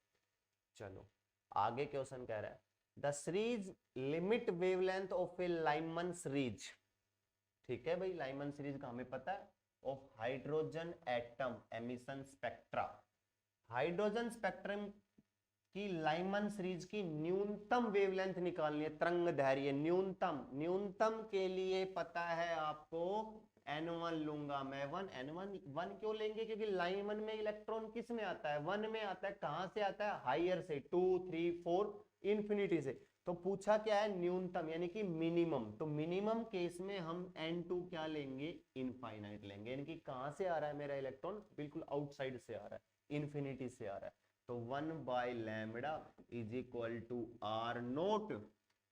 चलो आगे क्वेश्चन कह रहा है the series limit wavelength of A Lyman series. ठीक है भाई, लाइमन सीरीज का हमें पता है, of hydrogen atom emission spectra. Hydrogen spectrum की लाइमन सीरीज की न्यूनतम वेवलेंथ निकालनी है, तरंग दैर्घ्य न्यूनतम। न्यूनतम के लिए पता है आपको N1 लूंगा मैं, 1 N1 1 क्यों लेंगे? क्योंकि लाइमन में इलेक्ट्रॉन किस में आता है? 1 में आता है। कहां से आता है? हायर से, 2 3 4 इंफिनिटी से। तो पूछा क्या है? न्यूनतम यानी कि मिनिमम। तो मिनिमम केस में हम N2 क्या लेंगे? इनफाइनाइट लेंगे। यानी कि कहां से आ रहा है मेरा इलेक्ट्रॉन? बिल्कुल आउटसाइड से आ रहा है, इन्फिनिटी से आ रहा है। तो 1 by lambda is equal to R naught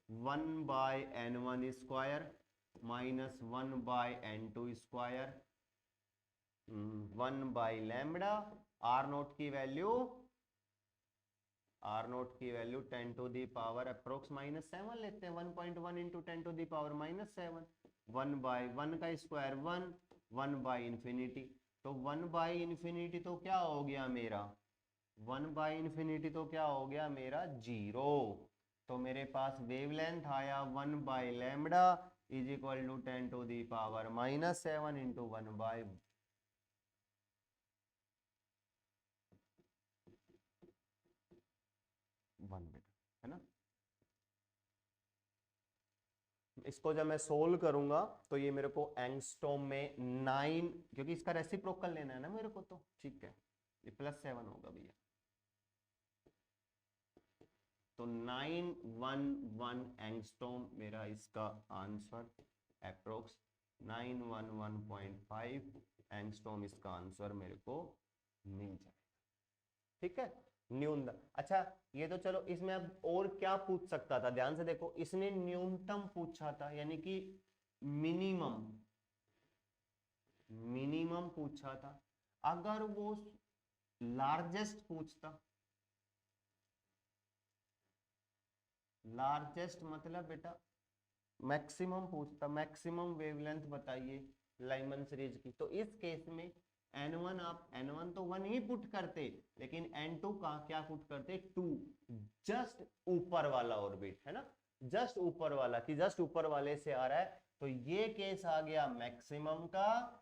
1 by N1 square minus 1 by N2 square 1 by lambda. R naught की वैल्यू, आर नोट की value 10 to the power approx minus 7 लेते हैं। 1.1 into 10 to the power minus 7। 1 by 1 का square 1, 1 bye infinity. तो 1 bye infinity तो क्या हो गया मेरा? 1 बाई इंफिनिटी तो क्या हो गया मेरा? 0। तो मेरे पास वेवलेंथ आया 1 by lambda is equal to 10 to the power minus 7 into 1 by 1 बेटा, है ना? इसको जब मैं सोल्व करूंगा तो ये मेरे को एंगस्ट्रॉम में 9, क्योंकि इसका रेसिप्रोकल लेना है ना मेरे को, तो ठीक है ये +7 होगा भैया। तो 911 एंगस्ट्रॉम मेरा इसका आंसर, अप्रोक्स 911.5 एंगस्ट्रॉम इसका आंसर मेरे को मिल जाएगा। ठीक है, न्यूनतम। अच्छा ये तो चलो, इसमें अब और क्या पूछ सकता था? ध्यान से देखो, इसने न्यूनतम पूछा था यानी कि मिनिमम, मिनिमम पूछा था। अगर वो लार्जेस्ट पूछता लार्जेस्ट मतलब बेटा मैक्सिमम पूछता, मैक्सिमम वेवलेंथ बताइए लाइमन सीरीज की। तो इस केस में N1 आप N1 तो 1 ही पुट करते, लेकिन N2 का क्या पुट करते 2, जस्ट ऊपर वाला ऑर्बिट है ना, जस्ट ऊपर वाला कि जस्ट ऊपर वाले से आ रहा है। तो ये केस आ गया मैक्सिमम का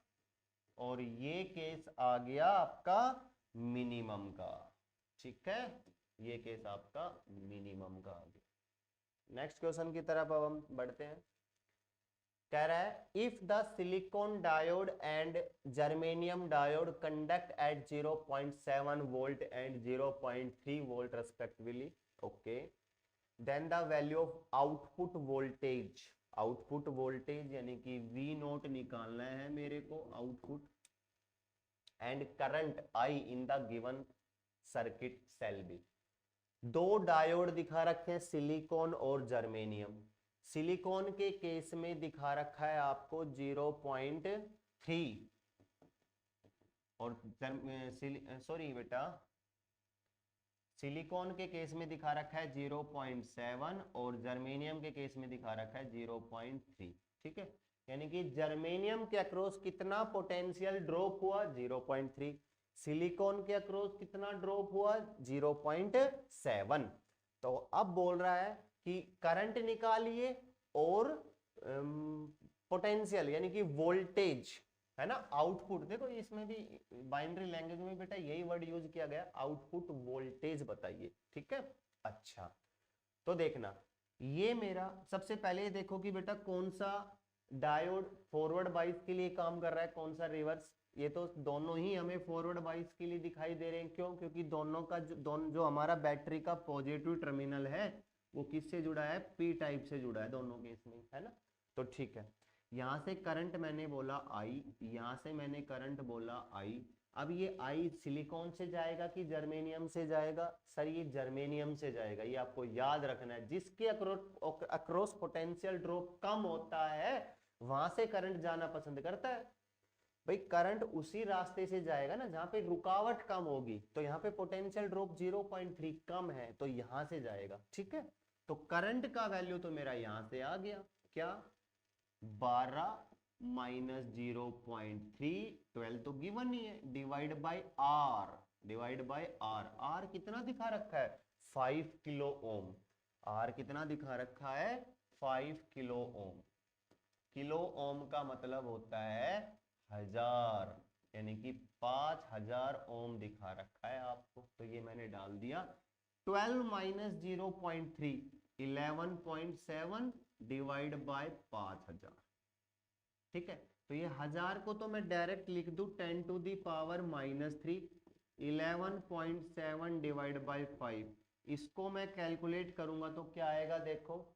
और ये केस आ गया आपका मिनिमम का। ठीक है, ये केस आपका मिनिमम का आ गया। नेक्स्ट क्वेश्चन की तरफ अब हम बढ़ते हैं। कह रहा है if the silicon diode and germanium diode conduct at 0.7 volt and 0.3 volt respectively, okay, then the value of output voltage, output voltage यानी कि V नोट निकालना है मेरे को, output, and current I in the given circuit shall be. दो diode दिखा रखे हैं सिलिकॉन और जर्मेनियम। सिलिकॉन के केस में दिखा रखा है आपको 0.3 और सॉरी बेटा सिलिकॉन के केस में दिखा रखा है 0.7 और जर्मेनियम के केस में दिखा रखा है 0.3। ठीक है, यानी कि जर्मेनियम के अक्रॉस कितना पोटेंशियल ड्रॉप हुआ 0.3, सिलिकॉन के अक्रॉस कितना ड्रॉप हुआ 0.7। तो अब बोल रहा है कि करंट निकालिए और पोटेंशियल यानी कि वोल्टेज है ना, आउटपुट। देखो इसमें भी बाइनरी लैंग्वेज में बेटा यही वर्ड यूज किया गया, आउटपुट वोल्टेज बताइए। ठीक है, अच्छा तो देखना ये मेरा सबसे पहले देखो कि बेटा कौन सा डायोड फॉरवर्ड बाइस के लिए काम कर रहा है, कौन सा रिवर्स। ये तो दोनों ही हमें फॉरवर्ड बाइस के लिए दिखाई दे रहे हैं, क्यों? क्योंकि दोनों का जो हमारा बैटरी का पॉजिटिव टर्मिनल है वो किससे जुड़ा है, पी टाइप से जुड़ा है दोनों के इसमें, है ना। तो ठीक है, यहां से करंट मैंने बोला I, यहां से मैंने करंट बोला I। अब ये I सिलिकॉन से जाएगा कि जर्मेनियम से जाएगा? सर ये जर्मेनियम से जाएगा, ये आपको याद रखना है। जिसके अक्रॉस पोटेंशियल ड्रॉप कम होता है वहां से करंट जाना पसंद करता है। भाई करंट उसी रास्ते से जाएगा ना जहां पे रुकावट कम होगी। तो यहाँ पे पोटेंशियल ड्रॉप 0.3 कम है तो यहां से जाएगा। ठीक है, तो करंट का वैल्यू तो मेरा यहां से आ गया, क्या 12 माइनस 0.3, 12 तो गिवन नहीं है, divide by R, divide by R. R कितना दिखा रखा है 5 किलो ओम, आर कितना दिखा रखा है 5 किलो ओम। किलो ओम का मतलब होता है 1000, यानी कि 5000 ओम दिखा रखा है आपको। तो ये मैंने डाल दिया 12 माइनस 0.3, 11.7 डिवाइड बाय 5000। ठीक है, तो ये 1000 को तो मैं डायरेक्ट लिख दूं 10 to the power -3, 11.7 divide by 5। इसको मैं कैलकुलेट करूंगा तो क्या आएगा देखो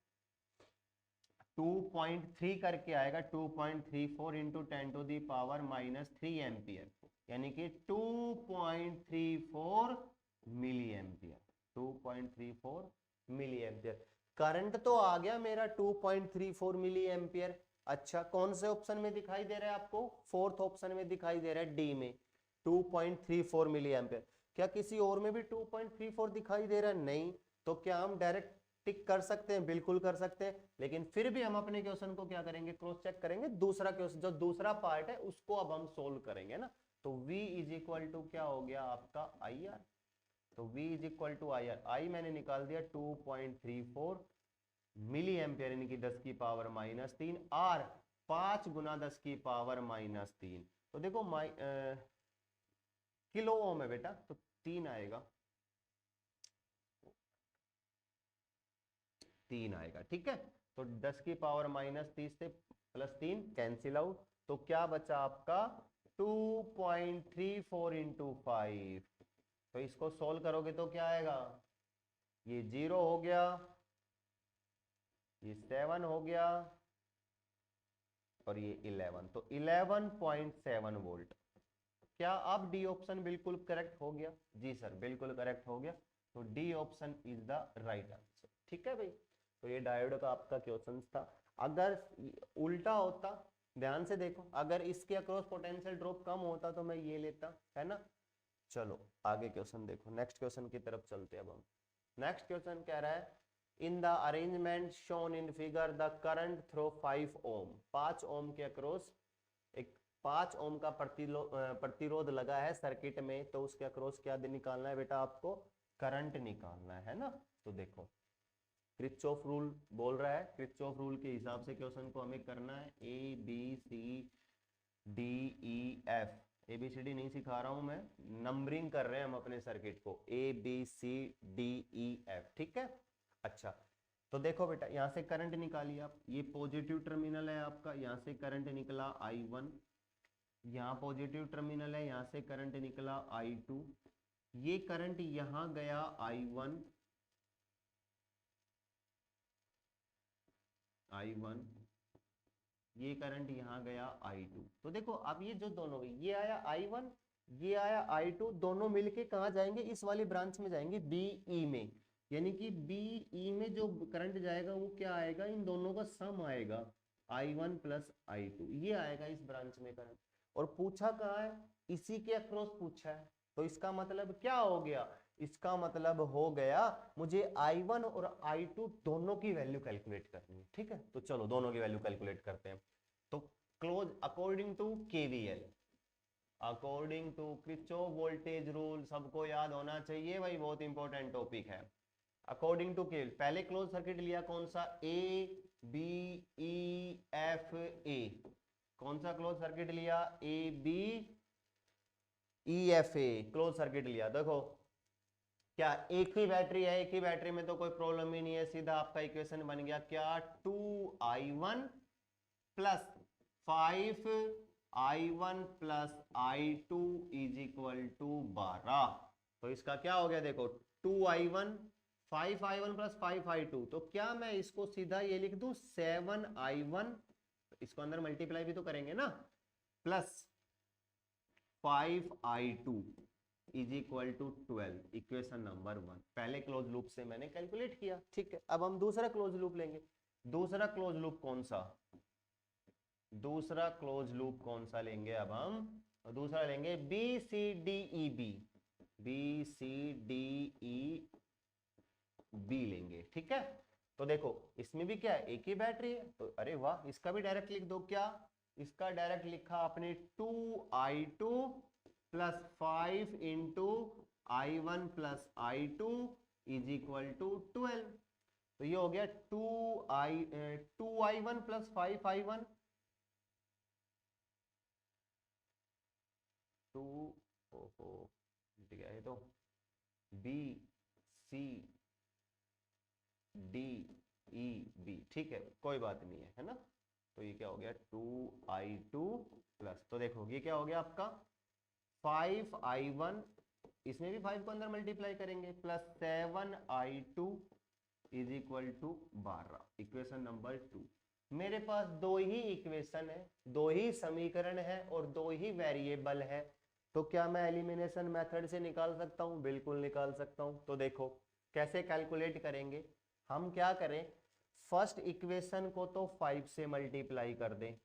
2.3 करके आएगा, 2.34 into 10 to the power -3 ampere, यानी कि 2.34 milliampere, 2.34 milliampere. Current तो आ गया मेरा 2.34 मिली एम्पियर। अच्छा कौन से ऑप्शन में दिखाई दे रहा है आपको, फोर्थ ऑप्शन में दिखाई दे रहा है डी में 2.34 मिली एम्पियर। क्या किसी और में भी 2.34 दिखाई दे रहा है? नहीं। तो क्या हम डायरेक्ट टिक कर सकते हैं? बिल्कुल कर सकते हैं, लेकिन फिर भी हम अपने क्वेश्चन को क्या करेंगे, क्रॉस चेक करेंगे। दूसरा क्वेश्चन जो दूसरा पार्ट है उसको अब हम सोल्व करेंगे ना। तो V इज इक्वल टू क्या हो गया आपका IR। तो V is equal to IR, I मैंने निकाल दिया 2.34 मिली एम्पियर, यानी कि 10 की पावर -3, R 5 गुना 10 की पावर -3। तो देखो किलो ओम है बेटा, तो 3 आएगा, 3 आएगा। ठीक है, तो 10 की पावर -30 से +3 कैंसिल आउट, तो क्या बचा आपका 2.34 इंटू 5। तो इसको सोल्व करोगे तो क्या आएगा, ये 0 हो गया, ये 7 हो गया और ये 11, तो 11.7 वोल्ट। क्या अब डी ऑप्शन बिल्कुल करेक्ट हो गया? जी सर बिल्कुल करेक्ट हो गया, तो D option is the right answer. ठीक है भाई, तो ये डायोड का आपका क्वेश्चन था। अगर उल्टा होता, ध्यान से देखो, अगर इसके अक्रॉस पोटेंशियल ड्रॉप कम होता तो मैं ये लेता, है ना। चलो आगे क्वेश्चन देखो, नेक्स्ट क्वेश्चन की तरफ चलते हैं अब हम। नेक्स्ट क्वेश्चन कह रहा है in the arrangement shown in figure the current through 5 ओम, 5 ओम के अक्रॉस एक 5 ओम का प्रतिरोध लगा है सर्किट में, तो उसके अक्रॉस क्या निकालना है बेटा आपको, करंट निकालना है ना। तो देखो किरचॉफ रूल बोल रहा है, किरचॉफ रूल के हिसाब से क्वेश्चन को हमें करना है। A B C D E F, A B C D नहीं सिखा रहा हूं मैं, नंबरिंग कर रहे हैं हम अपने सर्किट को, A B C D E F, ठीक है। अच्छा तो देखो बेटा यहां से करंट निकालिए आप, ये पॉजिटिव टर्मिनल है आपका, यहां से करंट निकला I1, यहाँ पॉजिटिव टर्मिनल है, यहां से करंट निकला I2, ये करंट यहां गया I1, ये करंट यहां गया I2। तो देखो अब ये जो दोनों, ये आया I1, ये आया I2, दोनों मिलके कहां जाएंगे, इस वाली ब्रांच में जाएंगे BE में, यानी कि BE में जो करंट जाएगा वो क्या आएगा, इन दोनों का सम आएगा, I1 प्लस I2, ये आएगा इस ब्रांच में करंट। और पूछा कहाँ है, इसी के अक्रॉस पूछा है, तो इसका मतलब क्या हो गया, इसका मतलब हो गया मुझे I1 और I2 दोनों की वैल्यू कैलकुलेट करनी है, ठीक है। तो चलो दोनों की वैल्यू कैलकुलेट करते हैं। तो close according to KVL, according to Kirchhoff voltage rule, सबको याद होना चाहिए भाई, बहुत इंपॉर्टेंट टॉपिक है। अकॉर्डिंग टू KVL पहले क्लोज सर्किट लिया कौन सा, ABEFA, कौन सा क्लोज सर्किट लिया, ABEFA क्लोज सर्किट लिया। देखो क्या एक ही बैटरी है, एक ही बैटरी में तो कोई प्रॉब्लम ही नहीं है, सीधा आपका इक्वेशन बन गया क्या, 2I1 plus 5I1 plus I2 is equal to 12। तो इसका क्या हो गया देखो, 2I1 5I1 प्लस 5I2, तो क्या मैं इसको सीधा ये लिख दूं 7I1, इसको अंदर मल्टीप्लाई भी तो करेंगे ना, plus 5I2 is equal to 12, equation number 1 पहले क्लोज लूप से मैंने कैलकुलेट किया, ठीक है। अब हम दूसरा क्लोज लूप लेंगे, दूसरा क्लोज लूप कौन सा, दूसरा क्लोज लूप कौन सा लेंगे अब हम, दूसरा लेंगे BCDEB, BCDEB लेंगे, ठीक है। तो देखो इसमें भी क्या है, एक ही बैटरी है, तो अरे वाह, इसका भी डायरेक्ट लिख दो, क्या, इसका डायरेक्ट लिखा आपने 2I2 plus 5 into I1 plus I2 is equal to 12। तो ये हो गया 2I1 प्लस 5I1, 2 ओहो मिट गया ये तो, BCDEB, ठीक है कोई बात नहीं है, है ना। तो ये क्या हो गया 2I2 प्लस, तो देखो ये क्या हो गया आपका 5I1, इसमें भी 5 को अंदर मल्टीप्लाई करेंगे, plus 7I2 is equal to 12, equation number 2। मेरे पास दो ही इक्वेशन है, दो ही समीकरण है और दो ही वेरिएबल है, तो क्या मैं एलिमिनेशन मेथड से निकाल सकता हूं, बिल्कुल निकाल सकता हूं। तो देखो कैसे कैलकुलेट करेंगे, हम क्या करें, फर्स्ट इक्वेशन को तो 5 से मल्टीप्लाई कर दें,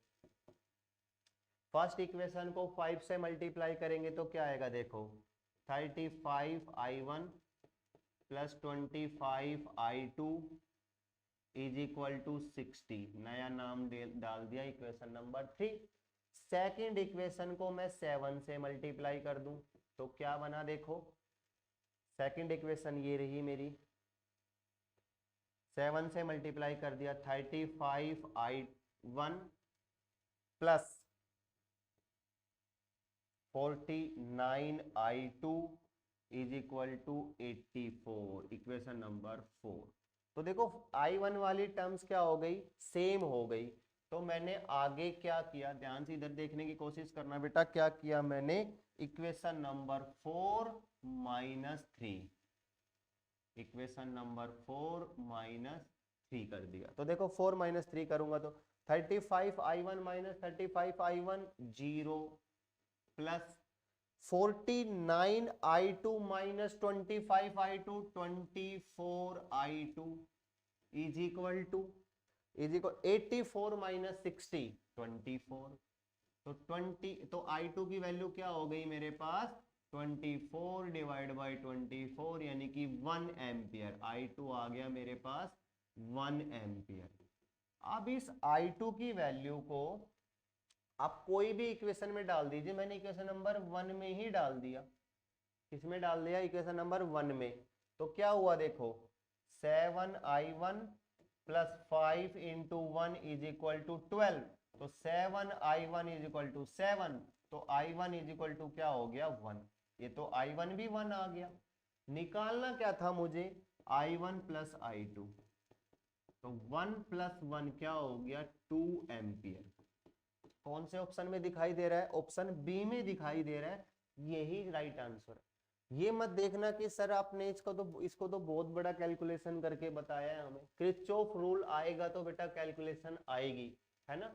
फर्स्ट इक्वेशन को 5 से मल्टीप्लाई करेंगे तो क्या आएगा देखो, 35I1 plus 25I2 is equal to 60, नया नाम डाल दिया इक्वेशन नंबर 3। सेकंड इक्वेशन को मैं 7 से मल्टीप्लाई कर दूं तो क्या बना देखो, सेकंड इक्वेशन ये रही मेरी, 7 से मल्टीप्लाई कर दिया 35I1 plus 49I2 is equal to 84, equation number 4। तो देखो I1 वाली टर्म्स क्या हो गई, सेम हो गई। तो मैंने आगे क्या किया, ध्यान से इधर देखने की कोशिश करना बेटा, क्या किया मैंने, equation number 4 minus 3, equation number 4 minus 3 कर दिया। तो देखो 4 माइनस 3 करूंगा तो 35I1 minus 35I1 0, plus 49I2 minus 25I2 24I2 is equal to 84 minus 60 24। तो 20, तो I2 की वैल्यू क्या हो गई मेरे पास, 24 डिवाइड बाई 24 यानी कि 1 एम्पियर, I2 आ गया मेरे पास 1 एम्पियर। अब इस I2 की वैल्यू को आप कोई भी इक्वेशन में डाल दीजिए। मैंने इक्वेशन नंबर 1 में ही डाल दिया। किसमें डाल दिया? इक्वेशन नंबर 1 में। तो क्या हुआ देखो, 7I1 plus 5 into 1 is equal to 12। तो 7I1 इज इक्वल टू 7। तो I1 इज इक्वल टू क्या हो गया? 1। ये तो I1 भी 1 आ गया। निकालना क्या था मुझे? I1 plus I2। तो 1 प्लस 1 क्या हो गया? 2 एम्पियर। कौन से ऑप्शन में दिखाई दे रहा है? ऑप्शन बी में दिखाई दे रहा है। यही राइट आंसर। ये मत देखना कि सर आपने इसको तो बहुत बड़ा कैलकुलेशन करके बताया है हमें। किरचॉफ रूल आएगा तो बेटा कैलकुलेशन आएगी, है ना।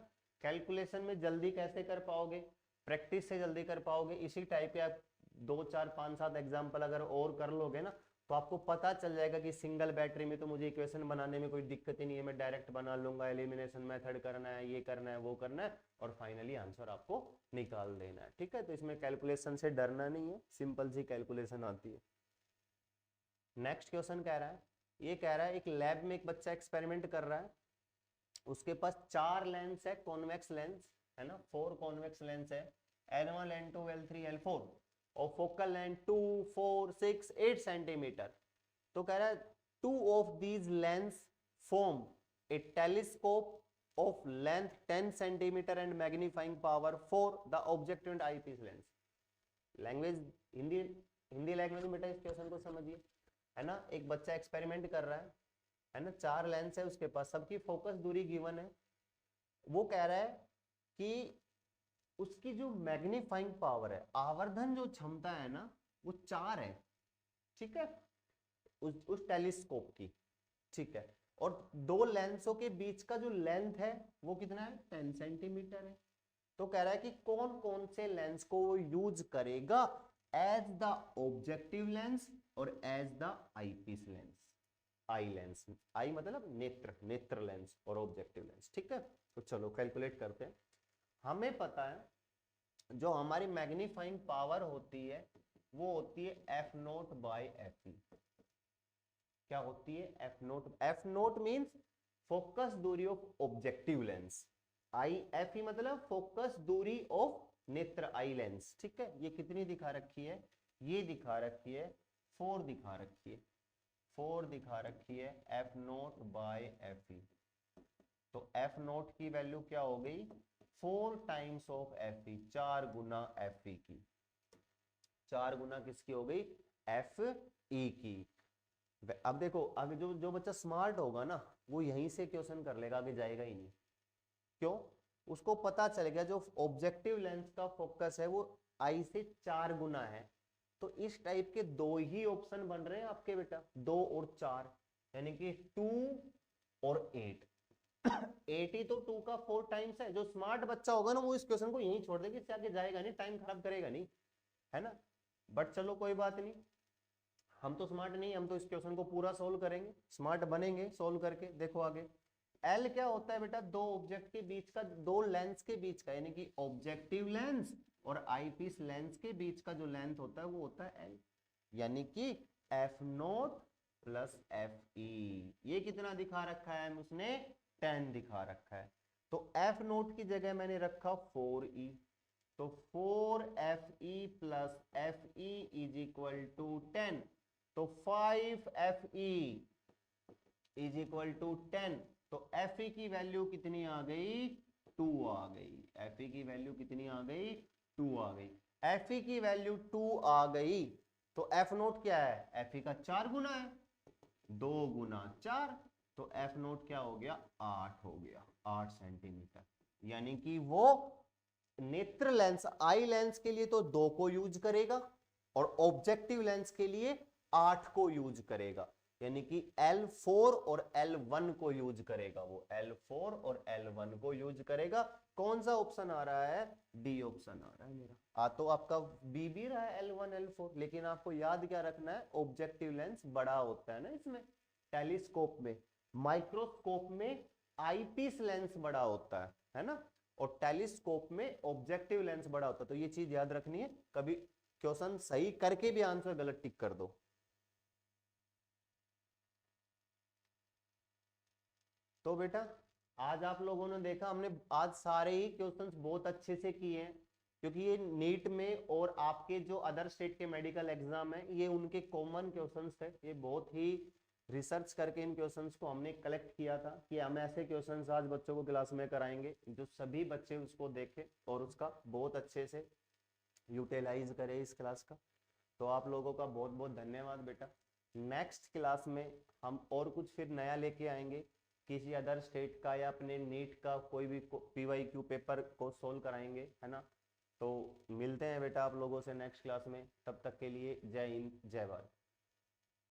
कैलकुलेशन में जल्दी कैसे कर पाओगे? प्रैक्टिस से जल्दी कर पाओगे। इसी टाइप के आप 2 4 5 7 एग्जाम्पल अगर और कर लोगे ना, तो आपको पता चल जाएगा कि सिंगल बैटरी में तो मुझे इक्वेशन बनाने में कोई दिक्कत ही नहीं है, मैं डायरेक्ट बना लूंगा। एलिमिनेशन मेथड करना है, ये करना है, वो करना है, और फाइनली आंसर आपको निकाल देना है। ठीक है, तो इसमें कैलकुलेशन से डरना नहीं है, सिंपल सी कैलकुलेशन आती है। नेक्स्ट क्वेश्चन कह रहा है, ये कह रहा है एक लैब में एक बच्चा एक्सपेरिमेंट कर रहा है। उसके पास 4 लेंस है, कॉन्वेक्स लेंस है ना, 4 कॉन्वेक्स लेंस है, L1 L2 L3 L4, और फोकल लेंथ 2 4 6 8 सेंटीमीटर। तो कह रहा है 2 of these lens form A telescope of length 10 centimeter and magnifying power for the objective and eyepiece lens। Language Hindi language में बेटा इस क्वेश्चन को समझिए, है ना। एक बच्चा एक्सपेरिमेंट कर रहा है ना, 4 लेंस है उसके पास, सबकी फोकस दूरी गिवन है। वो कह रहा है कि उसकी जो मैग्नीफाइंग पावर है, आवर्धन जो क्षमता है ना, वो 4 है। ठीक है, उस टेलीस्कोप की। ठीक है, और 2 लेंसों के बीच का जो लेंथ है वो कितना है? 10 सेंटीमीटर है। तो कह रहा है कि कौन कौन से लेंस को वो यूज करेगा एज द ऑब्जेक्टिव लेंस और as the eyepiece lens. Eye lens, eye मतलब नेत्र लेंस, और ऑब्जेक्टिव लेंस। ठीक है, तो चलो कैलकुलेट करते हैं। हमें पता है जो हमारी मैग्नीफाइंग पावर होती है वो होती है F0 बाई Fe। क्या होती है? F0 मीन्स फोकस दूरी ऑफ ऑब्जेक्टिव लेंस। Fe मतलब फोकस दूरी ऑफ नेत्र आई लेंस। ठीक है, ये कितनी दिखा रखी है? ये दिखा रखी है 4 दिखा रखी है, 4 दिखा रखी है F0 बाई Fe। तो F0 की वैल्यू क्या हो गई? 4 times of Fe, 4 Guna Fe की। 4 गुना किसकी हो गई? Fe की। अब देखो, आगे जो बच्चा स्मार्ट होगा ना, वो यहीं से क्वेश्चन कर लेगा, आगे जाएगा ही नहीं। क्यों? उसको पता चल गया जो ऑब्जेक्टिव लेंस का फोकस है वो आई से 4 गुना है। तो इस टाइप के 2 ही ऑप्शन बन रहे हैं आपके बेटा, 2 और 4, यानी कि 2 और 8। 8 ही तो 2 का 4 टाइम्स है। जो स्मार्ट बच्चा होगा ना, वो इस क्वेश्चन को यहीं छोड़ देगा, इससे आगे जाएगा नहीं, टाइम खराब करेगा नहीं, है ना। बट चलो कोई बात नहीं, हम तो स्मार्ट नहीं, हम तो इस क्वेश्चन को पूरा सोल्व करेंगे, स्मार्ट बनेंगे सोल्व करके। देखो आगे, L क्या होता है बेटा? 2 ऑब्जेक्ट के बीच का, 2 लेंस के बीच का, यानी कि ऑब्जेक्टिव लेंस और आईपीस लेंस के बीच का जो लेंथ होता है वो होता है L, यानी कि F0 प्लस Fe। ये कितना दिखा रखा है उसने? 10 दिखा रखा है। तो F0 की जगह मैंने रखा 4E। तो 4Fe plus Fe is equal to 10। तो 5Fe इज इक्वल टू 10। तो Fe की वैल्यू कितनी आ गई? 2 आ गई। Fe की वैल्यू कितनी आ गई? 2 आ गई। Fe की वैल्यू 2 आ गई, तो F0 क्या है? Fe का 4 गुना है, 2 गुना 4, तो F0 क्या हो गया? 8 हो गया, 8 सेंटीमीटर। यानी कि वो नेत्र लेंस, आई लेंस के लिए तो 2 को यूज करेगा और ऑब्जेक्टिव लेंस के लिए 8 को यूज करेगा, यानी कि L4 और L1 को यूज करेगा। वो L4 और L1 को यूज करेगा। कौन सा ऑप्शन आ रहा है? डी ऑप्शन आ रहा है मेरा। तो आपका बी भी रहा है L1 L4, लेकिन आपको याद क्या रखना है? ऑब्जेक्टिव लेंस बड़ा होता है ना इसमें, टेलीस्कोप में। माइक्रोस्कोप में आईपीस लेंस बड़ा होता है ना, और टेलीस्कोप में ऑब्जेक्टिव लेंस बड़ा होता है। तो ये चीज याद रखनी है, कभी क्वेश्चन सही करके भी आंसर गलत टिक कर दो। तो बेटा आज आप लोगों ने देखा, हमने आज सारे ही क्वेश्चंस बहुत अच्छे से किए हैं, क्योंकि ये नीट में और आपके जो अदर स्टेट के मेडिकल एग्जाम है ये उनके कॉमन क्वेश्चंस थे। ये बहुत ही रिसर्च करके इन क्वेश्चंस को हमने कलेक्ट किया था कि हम ऐसे क्वेश्चंस आज बच्चों को क्लास में कराएंगे जो सभी बच्चे उसको देखें और उसका बहुत अच्छे से यूटिलाइज करें इस क्लास का। तो आप लोगों का बहुत बहुत धन्यवाद बेटा। नेक्स्ट क्लास में हम और कुछ फिर नया लेके आएंगे, किसी अदर स्टेट का या अपने नीट का कोई भी PYQ पेपर को सोल्व कराएंगे, है ना। तो मिलते हैं बेटा आप लोगों से नेक्स्ट क्लास में, तब तक के लिए जय हिंद जय भारत।